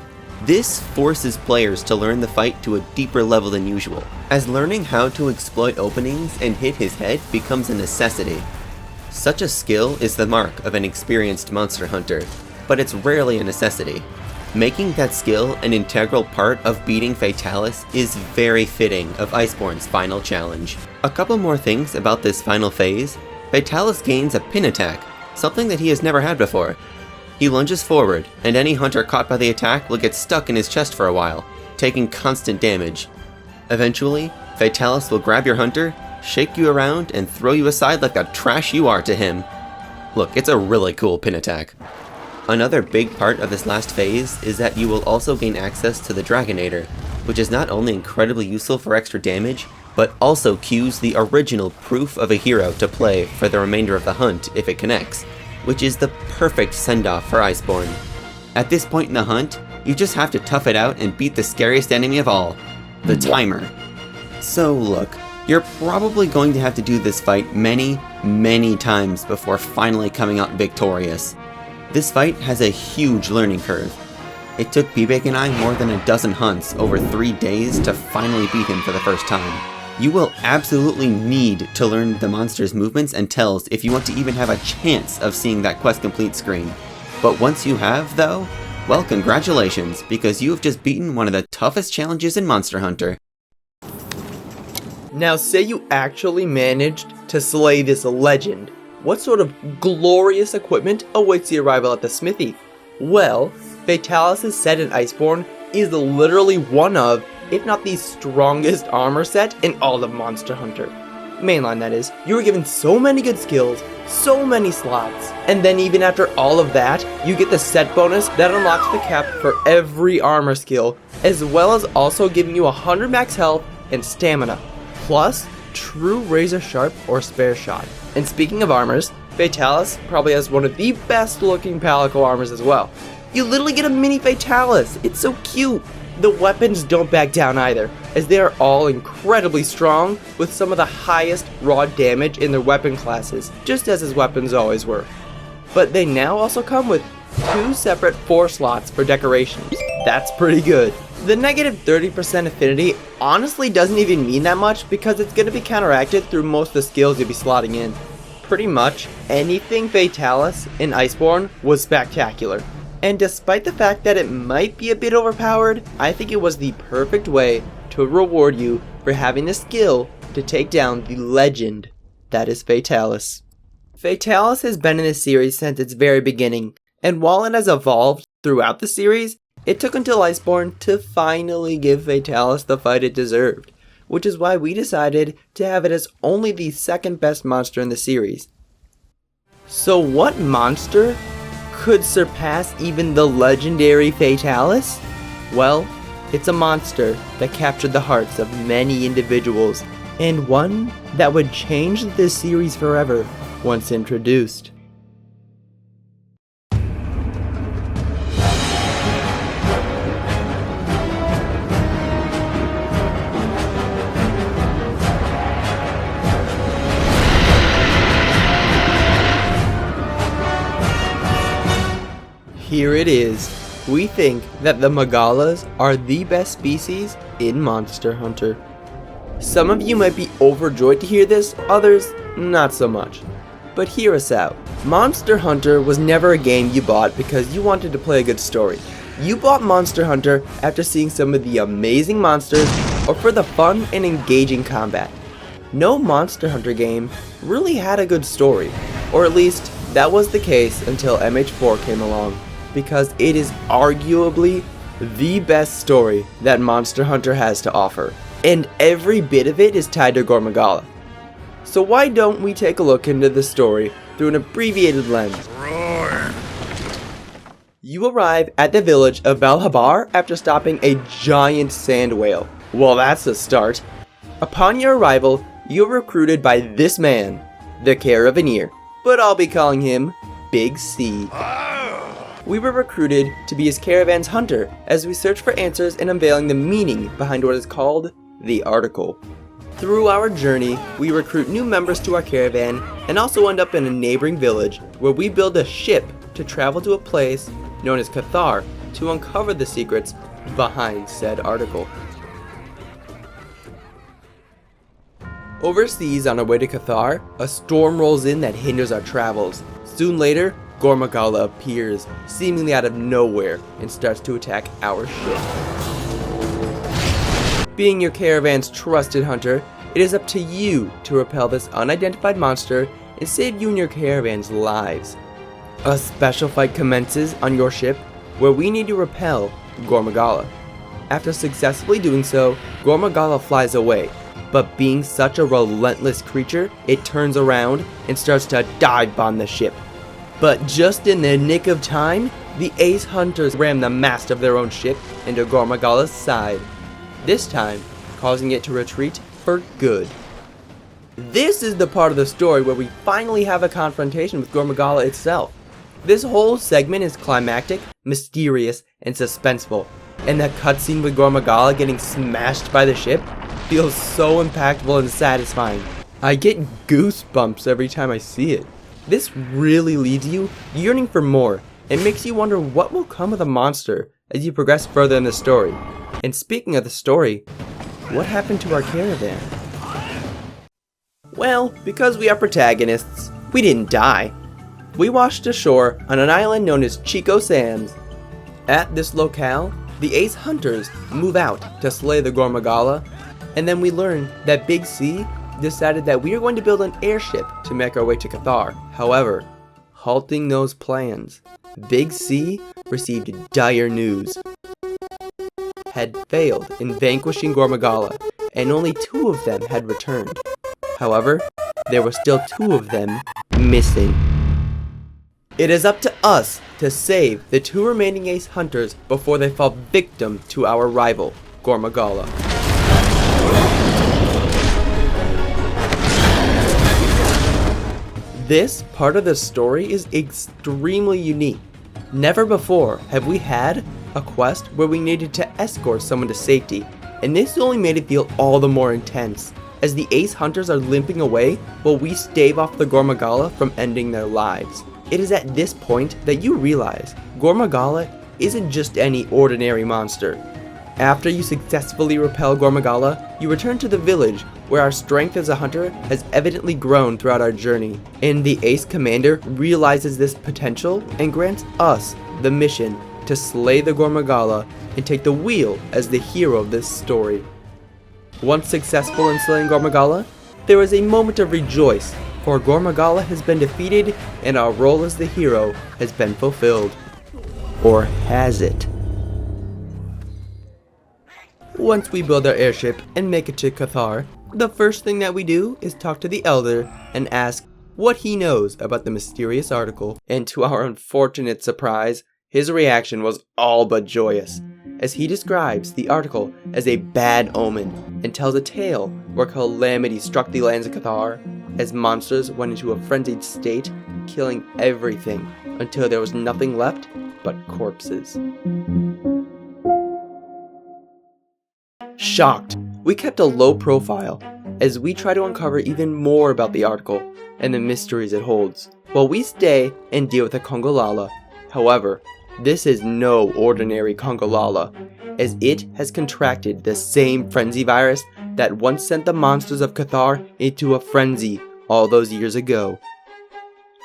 Speaker 3: This forces players to learn the fight to a deeper level than usual, as learning how to exploit openings and hit his head becomes a necessity. Such a skill is the mark of an experienced monster hunter, but it's rarely a necessity. Making that skill an integral part of beating Fatalis is very fitting of Iceborne's final challenge. A couple more things about this final phase. Fatalis gains a pin attack, something that he has never had before. He lunges forward, and any hunter caught by the attack will get stuck in his chest for a while, taking constant damage. Eventually, Fatalis will grab your hunter, shake you around, and throw you aside like the trash you are to him. Look, it's a really cool pin attack. Another big part of this last phase is that you will also gain access to the Dragonator, which is not only incredibly useful for extra damage, but also cues the original proof of a hero to play for the remainder of the hunt if it connects, which is the perfect send-off for Iceborne. At this point in the hunt, you just have to tough it out and beat the scariest enemy of all, the timer. So look, you're probably going to have to do this fight many, many times before finally coming out victorious. This fight has a huge learning curve. It took Bibek and I more than a dozen hunts over 3 days to finally beat him for the first time. You will absolutely need to learn the monster's movements and tells if you want to even have a chance of seeing that quest complete screen. But once you have, though, well, congratulations, because you have just beaten one of the toughest challenges in Monster Hunter.
Speaker 1: Now say you actually managed to slay this legend. What sort of glorious equipment awaits the arrival at the smithy? Well, Fatalis' set in Iceborne is literally one of, if not the strongest armor set in all of Monster Hunter. Mainline, that is. You were given so many good skills, so many slots, and then even after all of that, you get the set bonus that unlocks the cap for every armor skill, as well as also giving you 100 max health and stamina, plus true razor sharp or spare shot. And speaking of armors, Fatalis probably has one of the best looking palico armors as well. You literally get a mini Fatalis, it's so cute! The weapons don't back down either, as they are all incredibly strong with some of the highest raw damage in their weapon classes, just as his weapons always were. But they now also come with 2 separate 4 slots for decorations. That's pretty good. The negative 30% affinity honestly doesn't even mean that much because it's going to be counteracted through most of the skills you'll be slotting in. Pretty much anything Fatalis in Iceborne was spectacular. And despite the fact that it might be a bit overpowered, I think it was the perfect way to reward you for having the skill to take down the legend that is Fatalis. Fatalis has been in this series since its very beginning, and while it has evolved throughout the series, it took until Iceborne to finally give Fatalis the fight it deserved, which is why we decided to have it as only the second best monster in the series. So what monster could surpass even the legendary Fatalis? Well, it's a monster that captured the hearts of many individuals, and one that would change this series forever once introduced. Here it is. We think that the Magalas are the best species in Monster Hunter. Some of you might be overjoyed to hear this, others not so much. But hear us out. Monster Hunter was never a game you bought because you wanted to play a good story. You bought Monster Hunter after seeing some of the amazing monsters or for the fun and engaging combat. No Monster Hunter game really had a good story, or at least that was the case until MH4 came along, because it is arguably the best story that Monster Hunter has to offer, and every bit of it is tied to Gore Magala. So why don't we take a look into the story through an abbreviated lens? Roar. You arrive at the village of Valhabar after stopping a giant sand whale. Well, that's a start. Upon your arrival, you're recruited by this man, the Caravaneer, but I'll be calling him Big C. We were recruited to be his caravan's hunter as we search for answers and unveiling the meaning behind what is called the article. Through our journey, we recruit new members to our caravan and also end up in a neighboring village where we build a ship to travel to a place known as Cathar to uncover the secrets behind said article. Overseas on our way to Cathar, a storm rolls in that hinders our travels. Soon later, Gormagala appears, seemingly out of nowhere, and starts to attack our ship. Being your caravan's trusted hunter, it is up to you to repel this unidentified monster and save you and your caravan's lives. A special fight commences on your ship where we need to repel Gormagala. After successfully doing so, Gormagala flies away, but being such a relentless creature, it turns around and starts to dive bomb the ship. But just in the nick of time, the ace hunters ram the mast of their own ship into Gormagala's side, this time causing it to retreat for good. This is the part of the story where we finally have a confrontation with Gormagala itself. This whole segment is climactic, mysterious, and suspenseful, and that cutscene with Gormagala getting smashed by the ship feels so impactful and satisfying. I get goosebumps every time I see it. This really leaves you yearning for more, and makes you wonder what will come of the monster as you progress further in the story. And speaking of the story, what happened to our caravan? Well, because we are protagonists, we didn't die. We washed ashore on an island known as Chico Sands. At this locale, the ace hunters move out to slay the Gormagala, and then we learn that Big C decided that we are going to build an airship to make our way to Cathar. However, halting those plans, Big C received dire news. Had failed in vanquishing Gormagala, and only 2 of them had returned. However, there were still 2 of them missing. It is up to us to save the 2 remaining ace hunters before they fall victim to our rival, Gormagala. This part of the story is extremely unique. Never before have we had a quest where we needed to escort someone to safety, and this only made it feel all the more intense, as the ace hunters are limping away while we stave off the Gormagala from ending their lives. It is at this point that you realize Gormagala isn't just any ordinary monster. After you successfully repel Gormagala, you return to the village where our strength as a hunter has evidently grown throughout our journey, and the ace commander realizes this potential and grants us the mission to slay the Gormagala and take the wheel as the hero of this story. Once successful in slaying Gormagala, there is a moment of rejoice, for Gormagala has been defeated and our role as the hero has been fulfilled. Or has it? Once we build our airship and make it to Cathar, the first thing that we do is talk to the Elder and ask what he knows about the mysterious article, and to our unfortunate surprise, his reaction was all but joyous, as he describes the article as a bad omen and tells a tale where calamity struck the lands of Cathar as monsters went into a frenzied state, killing everything until there was nothing left but corpses. Shocked, we kept a low profile as we try to uncover even more about the article and the mysteries it holds, while we stay and deal with the Kongolala. However, this is no ordinary Kongolala, as it has contracted the same frenzy virus that once sent the monsters of Cathar into a frenzy all those years ago.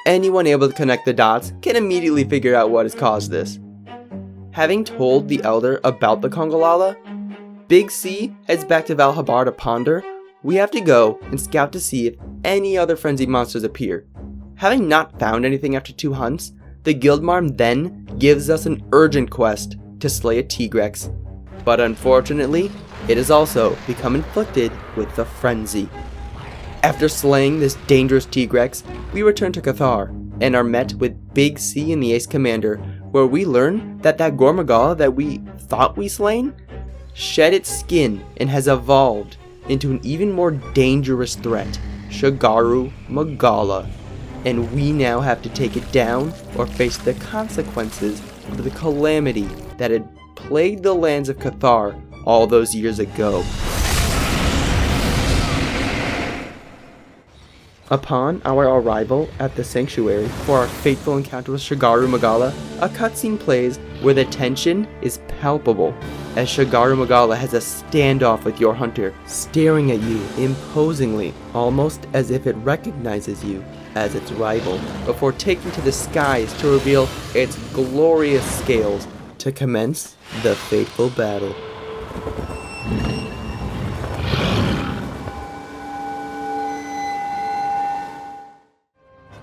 Speaker 1: Anyone able to connect the dots can immediately figure out what has caused this. Having told the Elder about the Kongolala, Big C heads back to Valhabar to ponder. We have to go and scout to see if any other frenzied monsters appear. Having not found anything after 2 hunts, the Guildmarm then gives us an urgent quest to slay a Tigrex. But unfortunately, it has also become inflicted with the frenzy. After slaying this dangerous Tigrex, we return to Cathar and are met with Big C and the Ace Commander, where we learn that Gormagala that we thought we slain shed its skin and has evolved into an even more dangerous threat, Shigaru Magala, and we now have to take it down or face the consequences of the calamity that had plagued the lands of Cathar all those years ago. Upon our arrival at the sanctuary for our fateful encounter with Shigaru Magala, a cutscene plays where the tension is palpable as Shigaru Magala has a standoff with your hunter, staring at you imposingly, almost as if it recognizes you as its rival, before taking to the skies to reveal its glorious scales to commence the fateful battle.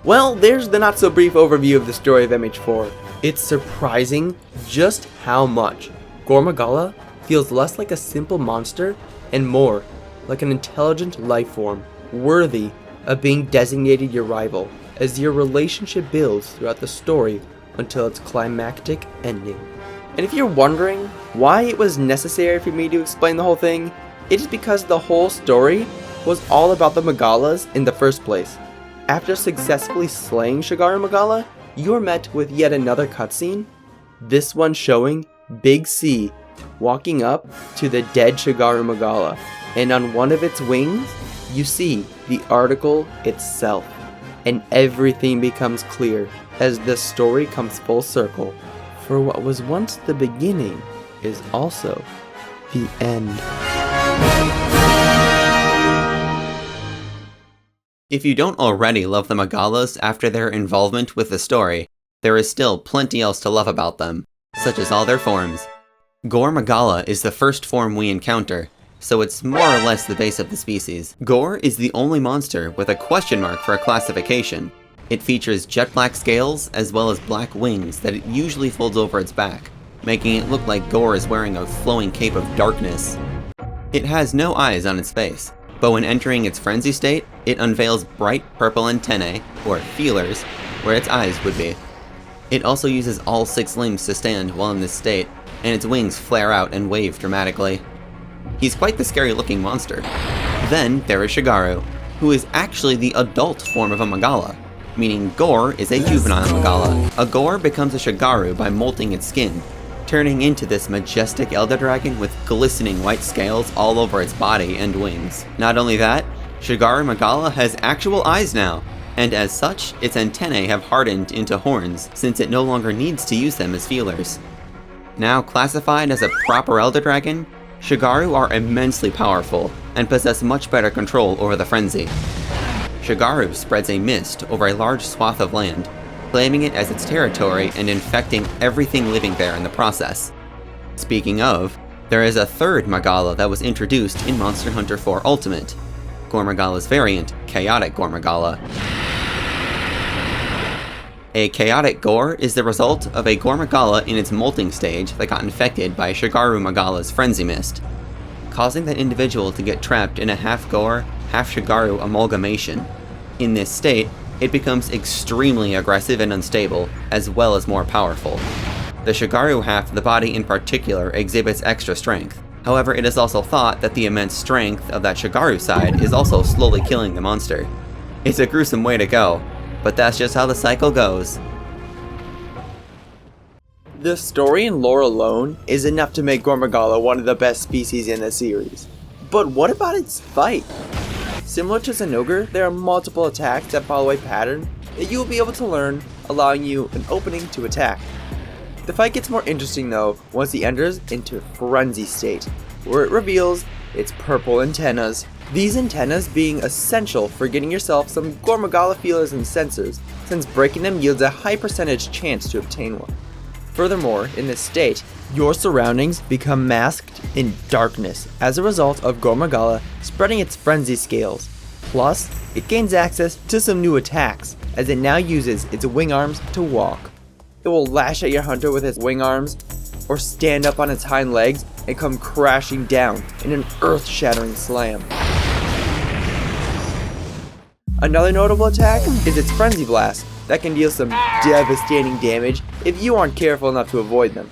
Speaker 1: Well, there's the not-so-brief overview of the story of MH4. It's surprising just how much Gore Magala feels less like a simple monster and more like an intelligent life form, worthy of being designated your rival, as your relationship builds throughout the story until its climactic ending. And if you're wondering why it was necessary for me to explain the whole thing, it is because the whole story was all about the Magalas in the first place. After successfully slaying Shigaru Magala, you are met with yet another cutscene, this one showing Big C walking up to the dead Shigaru Magala, and on one of its wings, you see the article itself, and everything becomes clear as the story comes full circle, for what was once the beginning is also the end.
Speaker 3: If you don't already love the Magalas after their involvement with the story, there is still plenty else to love about them, such as all their forms. Gore Magala is the first form we encounter, so it's more or less the base of the species. Gore is the only monster with a question mark for a classification. It features jet black scales as well as black wings that it usually folds over its back, making it look like Gore is wearing a flowing cape of darkness. It has no eyes on its face, but when entering its frenzy state, it unveils bright purple antennae, or feelers, where its eyes would be. It also uses all 6 limbs to stand while in this state, and its wings flare out and wave dramatically. He's quite the scary looking monster. Then there is Shigaru, who is actually the adult form of a Magala, meaning Gore is a juvenile Magala. A Gore becomes a Shigaru by molting its skin, turning into this majestic elder dragon with glistening white scales all over its body and wings. Not only that, Shigaru Magala has actual eyes now, and as such, its antennae have hardened into horns since it no longer needs to use them as feelers. Now classified as a proper elder dragon, Shigaru are immensely powerful and possess much better control over the frenzy. Shigaru spreads a mist over a large swath of land, claiming it as its territory and infecting everything living there in the process. Speaking of, there is a third Magala that was introduced in Monster Hunter 4 Ultimate, Gore Magala's variant, Chaotic Gore Magala. A Chaotic Gore is the result of a Gore Magala in its molting stage that got infected by Shigaru Magala's frenzy mist, causing that individual to get trapped in a half Gore, half Shigaru amalgamation. In this state, it becomes extremely aggressive and unstable, as well as more powerful. The Shigaru half of the body in particular exhibits extra strength. However, it is also thought that the immense strength of that Shigaru side is also slowly killing the monster. It's a gruesome way to go, but that's just how the cycle goes.
Speaker 1: The story and lore alone is enough to make Gore Magala one of the best species in the series. But what about its fight? Similar to Zinogre, there are multiple attacks that follow a pattern that you will be able to learn, allowing you an opening to attack. The fight gets more interesting though once he enters into Frenzy state, where it reveals its purple antennas. These antennas being essential for getting yourself some Gore Magala feelers and sensors, since breaking them yields a high percentage chance to obtain one. Furthermore, in this state, your surroundings become masked in darkness as a result of Gore Magala spreading its frenzy scales. Plus, it gains access to some new attacks, as it now uses its wing arms to walk. It will lash at your hunter with its wing arms, or stand up on its hind legs and come crashing down in an earth-shattering slam. Another notable attack is its Frenzy Blast, that can deal some devastating damage if you aren't careful enough to avoid them.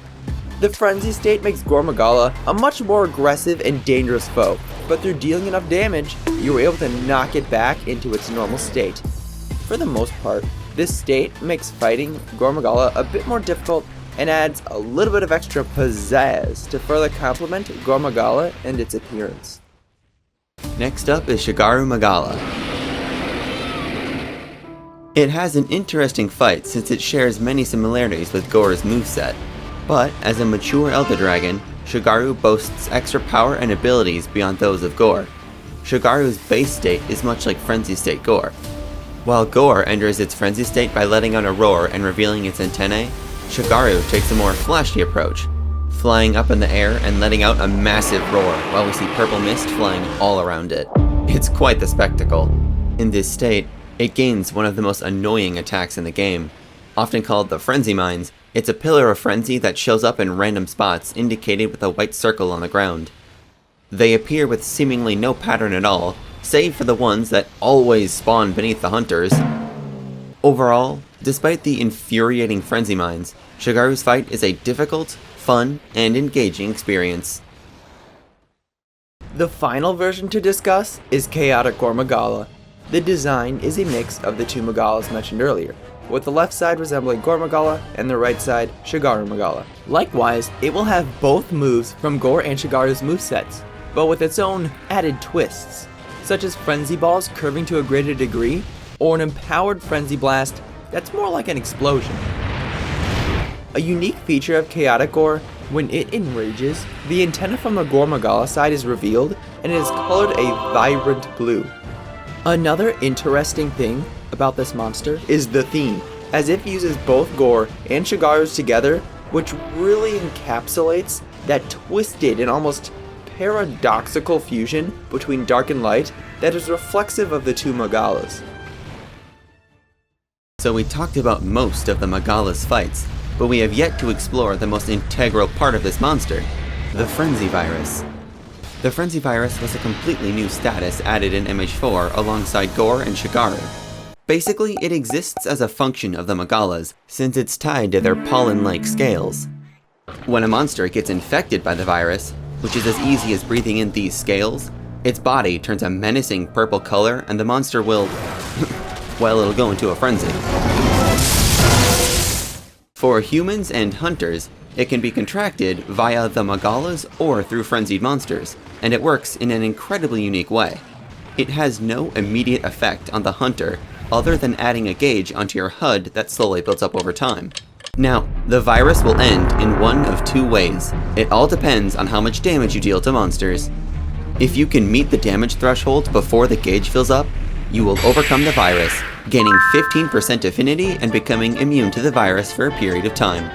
Speaker 1: The Frenzy state makes Gore Magala a much more aggressive and dangerous foe, but through dealing enough damage, you were able to knock it back into its normal state. For the most part, this state makes fighting Gormagala a bit more difficult and adds a little bit of extra pizzazz to further complement Gormagala and its appearance.
Speaker 3: Next up is Shigaru Magala. It has an interesting fight since it shares many similarities with Gore's moveset, but as a mature Elder Dragon, Shigaru boasts extra power and abilities beyond those of Gore. Shigaru's base state is much like Frenzy State Gore. While Gore enters its Frenzy State by letting out a roar and revealing its antennae, Shigaru takes a more flashy approach, flying up in the air and letting out a massive roar while we see purple mist flying all around it. It's quite the spectacle. In this state, it gains one of the most annoying attacks in the game. Often called the Frenzy Mines, it's a pillar of frenzy that shows up in random spots indicated with a white circle on the ground. They appear with seemingly no pattern at all, save for the ones that always spawn beneath the hunters. Overall, despite the infuriating Frenzy Mines, Shigaru's fight is a difficult, fun, and engaging experience.
Speaker 1: The final version to discuss is Chaotic Gormagala. The design is a mix of the two Magalas mentioned earlier, with the left side resembling Gormagala and the right side Shigaru Magala. Likewise, it will have both moves from Gore and Shigaru's movesets, but with its own added twists, such as Frenzy Balls curving to a greater degree, or an empowered Frenzy Blast that's more like an explosion. A unique feature of Chaotic Gore, when it enrages, the antenna from the Gormagala side is revealed and it is colored a vibrant blue. Another interesting thing about this monster is the theme, as it uses both Gore and Shigaru's together, which really encapsulates that twisted and almost paradoxical fusion between dark and light that is reflexive of the two Magalas.
Speaker 3: So we talked about most of the Magala's fights, but we have yet to explore the most integral part of this monster, the Frenzy Virus. The Frenzy Virus was a completely new status added in MH4 alongside Gore and Shigaru. Basically, it exists as a function of the Magalas, since it's tied to their pollen-like scales. When a monster gets infected by the virus, which is as easy as breathing in these scales, its body turns a menacing purple color and the monster will, well, it'll go into a frenzy. For humans and hunters, it can be contracted via the Magalas or through frenzied monsters, and it works in an incredibly unique way. It has no immediate effect on the hunter other than adding a gauge onto your HUD that slowly builds up over time. Now, the virus will end in one of two ways. It all depends on how much damage you deal to monsters. If you can meet the damage threshold before the gauge fills up, you will overcome the virus, gaining 15% affinity and becoming immune to the virus for a period of time.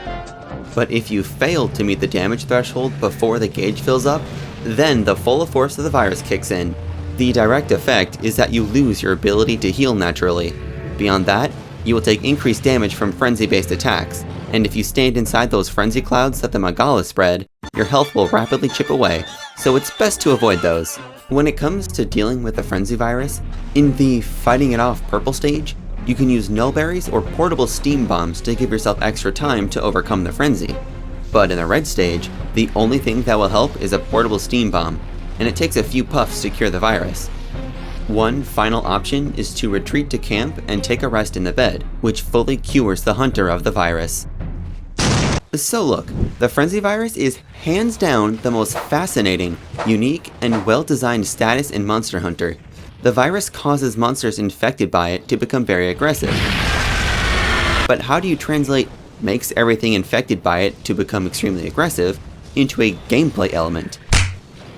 Speaker 3: But if you fail to meet the damage threshold before the gauge fills up, then the full force of the virus kicks in. The direct effect is that you lose your ability to heal naturally. Beyond that, you will take increased damage from frenzy-based attacks, and if you stand inside those frenzy clouds that the Magala spread, your health will rapidly chip away, so it's best to avoid those. When it comes to dealing with the frenzy virus, in the fighting it off purple stage, you can use nullberries or portable steam bombs to give yourself extra time to overcome the frenzy. But in the red stage, the only thing that will help is a portable steam bomb, and it takes a few puffs to cure the virus. One final option is to retreat to camp and take a rest in the bed, which fully cures the hunter of the virus. So look, the Frenzy Virus is hands down the most fascinating, unique, and well-designed status in Monster Hunter. The virus causes monsters infected by it to become very aggressive. But how do you translate makes everything infected by it to become extremely aggressive into a gameplay element?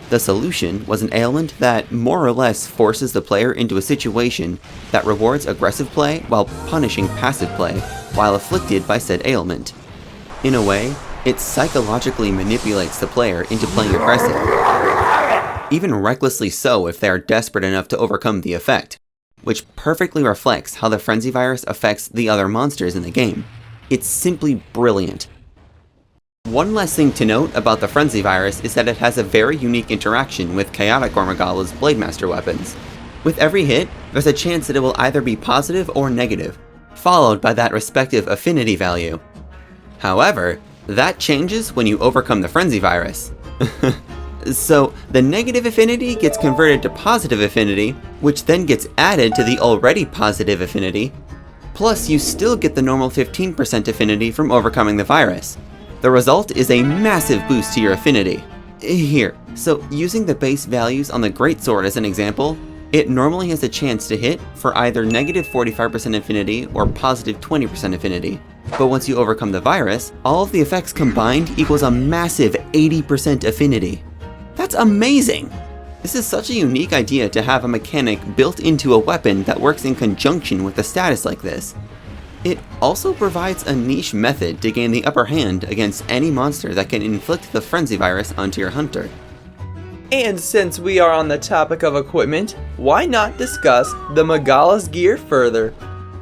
Speaker 3: The solution was an ailment that more or less forces the player into a situation that rewards aggressive play while punishing passive play, while afflicted by said ailment. In a way, it psychologically manipulates the player into playing aggressive, even recklessly so if they are desperate enough to overcome the effect, which perfectly reflects how the Frenzy Virus affects the other monsters in the game. It's simply brilliant. One last thing to note about the Frenzy Virus is that it has a very unique interaction with Chaotic Gormagala's Blademaster weapons. With every hit, there's a chance that it will either be positive or negative, followed by that respective affinity value. However, that changes when you overcome the Frenzy Virus. So the negative affinity gets converted to positive affinity, which then gets added to the already positive affinity, plus you still get the normal 15% affinity from overcoming the virus. The result is a massive boost to your affinity. Here, so using the base values on the Greatsword as an example, it normally has a chance to hit for either negative 45% affinity or positive 20% affinity. But once you overcome the virus, all of the effects combined equals a massive 80% affinity. That's amazing! This is such a unique idea to have a mechanic built into a weapon that works in conjunction with a status like this. It also provides a niche method to gain the upper hand against any monster that can inflict the frenzy virus onto your hunter.
Speaker 1: And since we are on the topic of equipment, why not discuss the Magala's gear further?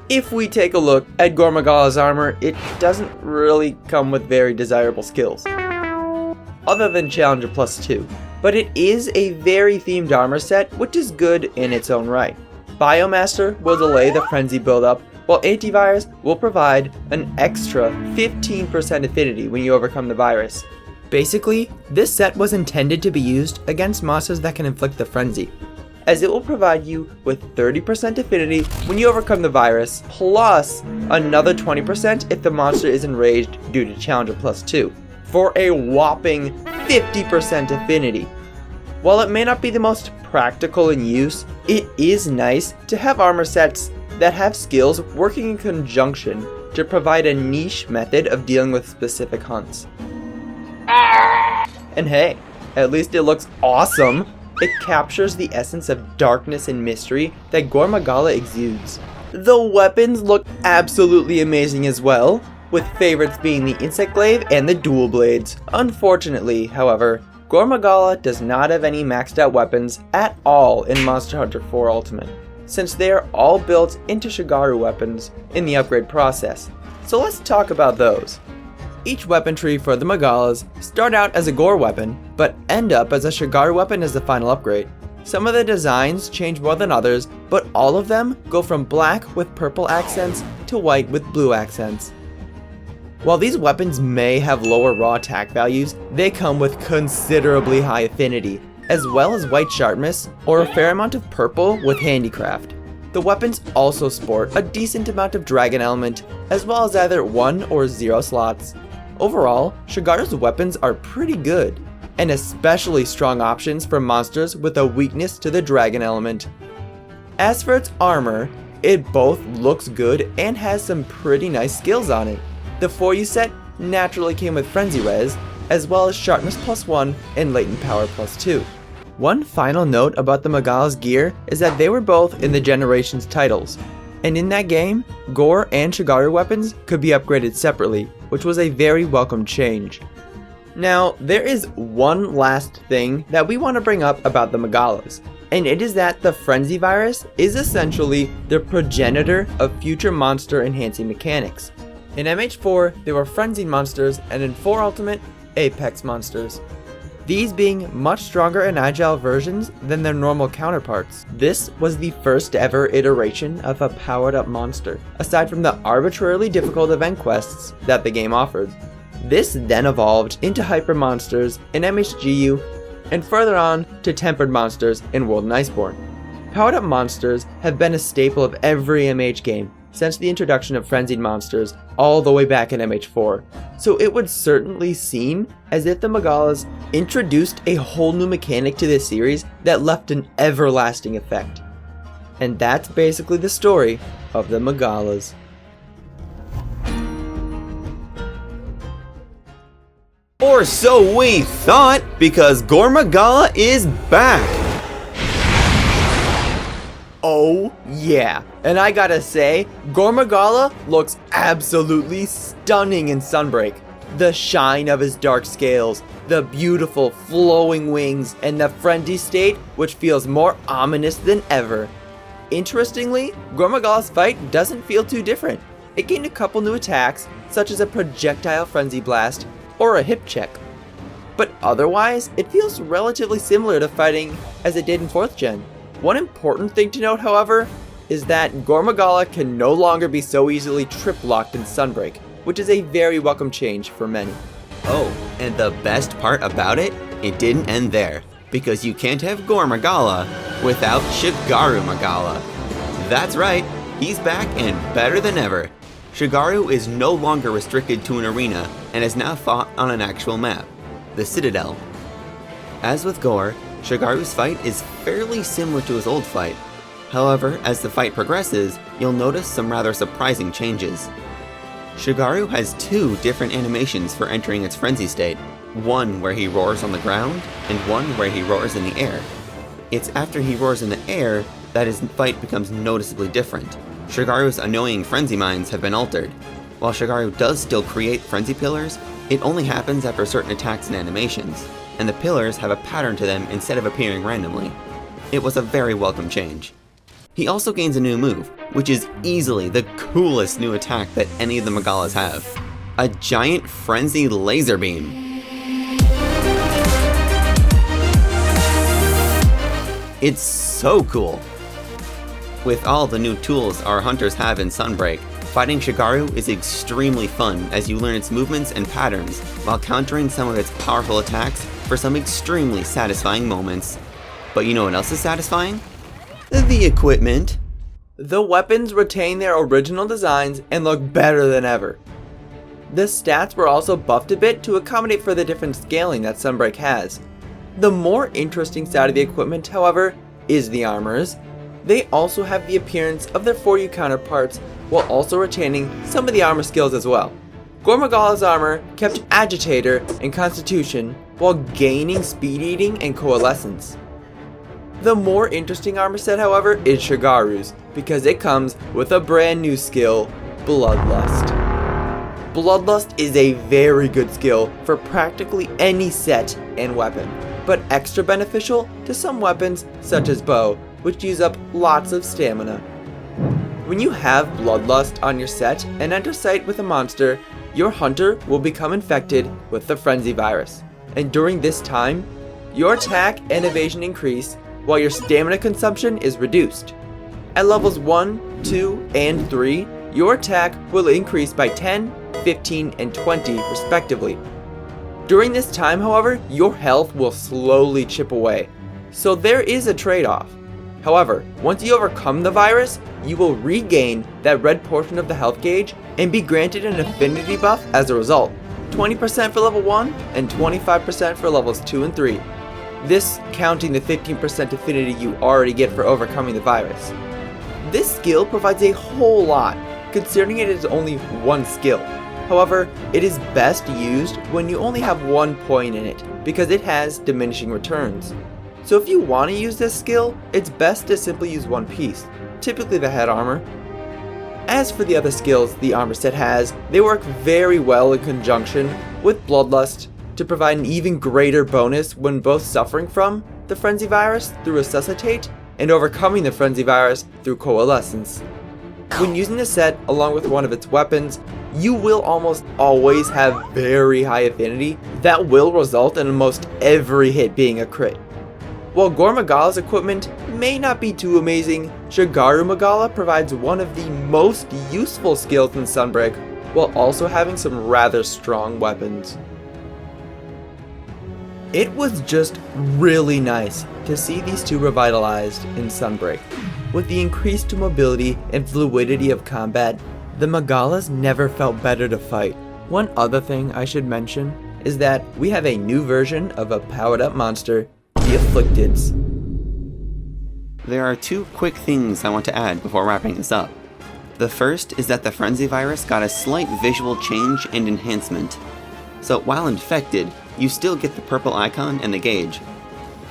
Speaker 1: If we take a look at Gore Magala's armor, it doesn't really come with very desirable skills, other than Challenger +2, but it is a very themed armor set, which is good in its own right. Biomaster will delay the frenzy buildup, while Antivirus will provide an extra 15% affinity when you overcome the virus. Basically, this set was intended to be used against monsters that can inflict the frenzy, as it will provide you with 30% affinity when you overcome the virus, plus another 20% if the monster is enraged due to Challenger +2, for a whopping 50% affinity. While it may not be the most practical in use, it is nice to have armor sets that have skills working in conjunction to provide a niche method of dealing with specific hunts. And hey, at least it looks awesome! It captures the essence of darkness and mystery that Gore Magala exudes. The weapons look absolutely amazing as well, with favorites being the Insect Glaive and the Dual Blades. Unfortunately, however, Gore Magala does not have any maxed out weapons at all in Monster Hunter 4 Ultimate, since they are all built into Shigaru weapons in the upgrade process. So let's talk about those. Each weapon tree for the Magalas start out as a Gore weapon, but end up as a Shigaru weapon as the final upgrade. Some of the designs change more than others, but all of them go from black with purple accents to white with blue accents. While these weapons may have lower raw attack values, they come with considerably high affinity, as well as white sharpness or a fair amount of purple with handicraft. The weapons also sport a decent amount of dragon element, as well as either 1 or 0 slots. Overall, Shigaru's weapons are pretty good, and especially strong options for monsters with a weakness to the dragon element. As for its armor, it both looks good and has some pretty nice skills on it. The 4U set naturally came with Frenzy Res, as well as Sharpness +1 and Latent Power +2. One final note about the Magala's gear is that they were both in the Generations titles, and in that game, Gore and Shigaru weapons could be upgraded separately, which was a very welcome change. Now, there is one last thing that we want to bring up about the Magalas, and it is that the Frenzy Virus is essentially the progenitor of future monster enhancing mechanics. In MH4, there were Frenzied monsters, and in 4 Ultimate, Apex monsters. These being much stronger and agile versions than their normal counterparts. This was the first ever iteration of a powered up monster, aside from the arbitrarily difficult event quests that the game offered. This then evolved into hyper monsters in MHGU, and further on to tempered monsters in World and Iceborne. Powered up monsters have been a staple of every MH game since the introduction of frenzied monsters all the way back in MH4, so it would certainly seem as if the Magalas introduced a whole new mechanic to this series that left an everlasting effect. And that's basically the story of the Magalas.
Speaker 3: Or so we thought, because Gore Magala is back!
Speaker 1: Oh yeah, and I gotta say, Gore Magala looks absolutely stunning in Sunbreak. The shine of his dark scales, the beautiful flowing wings, and the frenzy state which feels more ominous than ever. Interestingly, Gore Magala's fight doesn't feel too different. It gained a couple new attacks, such as a projectile frenzy blast, or a hip check. But otherwise, it feels relatively similar to fighting as it did in 4th gen. One important thing to note, however, is that Gore Magala can no longer be so easily trip-locked in Sunbreak, which is a very welcome change for many.
Speaker 3: Oh, And the best part about it, it didn't end there, because you can't have Gore Magala without Shigaru Magala. That's right, he's back and better than ever. Shigaru is no longer restricted to an arena and is now fought on an actual map, the Citadel. As with Gore, Shigaru's fight is fairly similar to his old fight. However, as the fight progresses, you'll notice some rather surprising changes. Shigaru has two different animations for entering its frenzy state, one where he roars on the ground, and one where he roars in the air. It's after he roars in the air that his fight becomes noticeably different. Shigaru's annoying frenzy mines have been altered. While Shigaru does still create frenzy pillars, it only happens after certain attacks and animations, and the pillars have a pattern to them instead of appearing randomly. It was a very welcome change. He also gains a new move, which is easily the coolest new attack that any of the Magalas have. A giant frenzy laser beam. It's so cool! With all the new tools our hunters have in Sunbreak, fighting Shigaru is extremely fun as you learn its movements and patterns while countering some of its powerful attacks for some extremely satisfying moments. But you know what else is satisfying? The equipment.
Speaker 1: The weapons retain their original designs and look better than ever. The stats were also buffed a bit to accommodate for the different scaling that Sunbreak has. The more interesting side of the equipment, however, is the armors. They also have the appearance of their 4U counterparts while also retaining some of the armor skills as well. Gore Magala's armor kept Agitator and Constitution while gaining Speed Eating and Coalescence. The more interesting armor set, however, is Shigaru's, because it comes with a brand new skill, Bloodlust. Bloodlust is a very good skill for practically any set and weapon, but extra beneficial to some weapons such as bow, which use up lots of stamina. When you have Bloodlust on your set and enter sight with a monster, your hunter will become infected with the Frenzy virus, and during this time, your attack and evasion increase while your stamina consumption is reduced. At levels 1, 2, and 3, your attack will increase by 10, 15, and 20 respectively. During this time, however, your health will slowly chip away, so there is a trade-off. However, once you overcome the virus, you will regain that red portion of the health gauge and be granted an affinity buff as a result, 20% for level 1 and 25% for levels 2 and 3. This counting the 15% affinity you already get for overcoming the virus. This skill provides a whole lot, considering it is only one skill. However, it is best used when you only have one point in it, because it has diminishing returns. So if you want to use this skill, it's best to simply use one piece, typically the head armor. As for the other skills the armor set has, they work very well in conjunction with Bloodlust to provide an even greater bonus when both suffering from the Frenzy virus through Resuscitate and overcoming the Frenzy virus through Coalescence. When using the set along with one of its weapons, you will almost always have very high affinity that will result in almost every hit being a crit. While Gore Magala's equipment may not be too amazing, Shigaru Magala provides one of the most useful skills in Sunbreak while also having some rather strong weapons. It was just really nice to see these two revitalized in Sunbreak. With the increased mobility and fluidity of combat, the Magalas never felt better to fight. One other thing I should mention is that we have a new version of a powered up monster, the Afflicteds.
Speaker 3: There are two quick things I want to add before wrapping this up. The first is that the Frenzy virus got a slight visual change and enhancement. So while infected, you still get the purple icon and the gauge.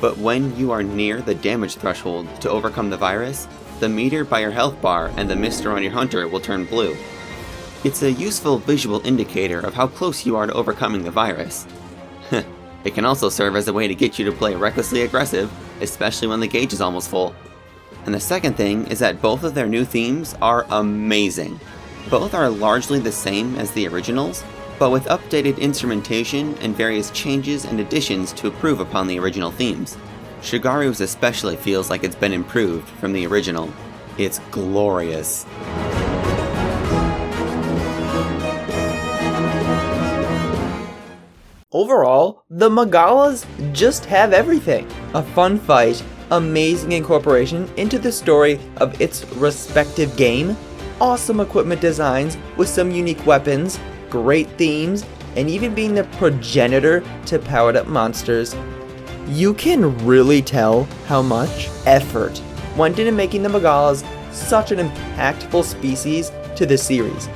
Speaker 3: But when you are near the damage threshold to overcome the virus, the meter by your health bar and the mister on your hunter will turn blue. It's a useful visual indicator of how close you are to overcoming the virus. It can also serve as a way to get you to play recklessly aggressive, especially when the gauge is almost full. And the second thing is that both of their new themes are amazing. Both are largely the same as the originals, but with updated instrumentation and various changes and additions to improve upon the original themes. Shigaru's especially feels like it's been improved from the original. It's glorious.
Speaker 1: Overall, the Magalas just have everything. A fun fight, amazing incorporation into the story of its respective game, awesome equipment designs with some unique weapons, great themes, and even being the progenitor to powered up monsters. You can really tell how much effort went into making the Magalas such an impactful species to the series.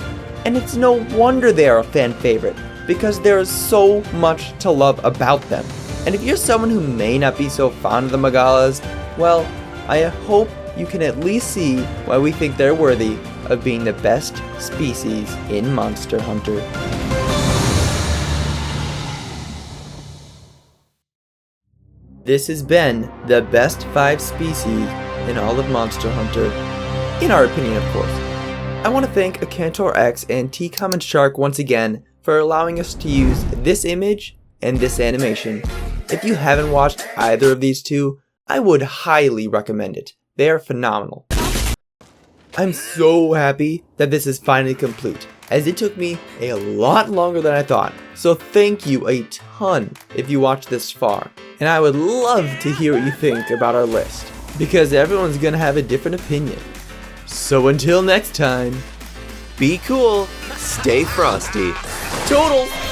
Speaker 1: And it's no wonder they are a fan favorite, because there is so much to love about them. And if you're someone who may not be so fond of the Magalas, well, I hope you can at least see why we think they're worthy of being the best species in Monster Hunter. This has been the best 5 species in all of Monster Hunter, in our opinion of course. I want to thank AkantoreX and T-Common Shark once again for allowing us to use this image and this animation. If you haven't watched either of these two, I would highly recommend it. They are phenomenal. I'm so happy that this is finally complete, as it took me a lot longer than I thought. So thank you a ton if you watched this far. And I would love to hear what you think about our list, because everyone's gonna have a different opinion. So until next time, be cool, stay frosty. Toodles!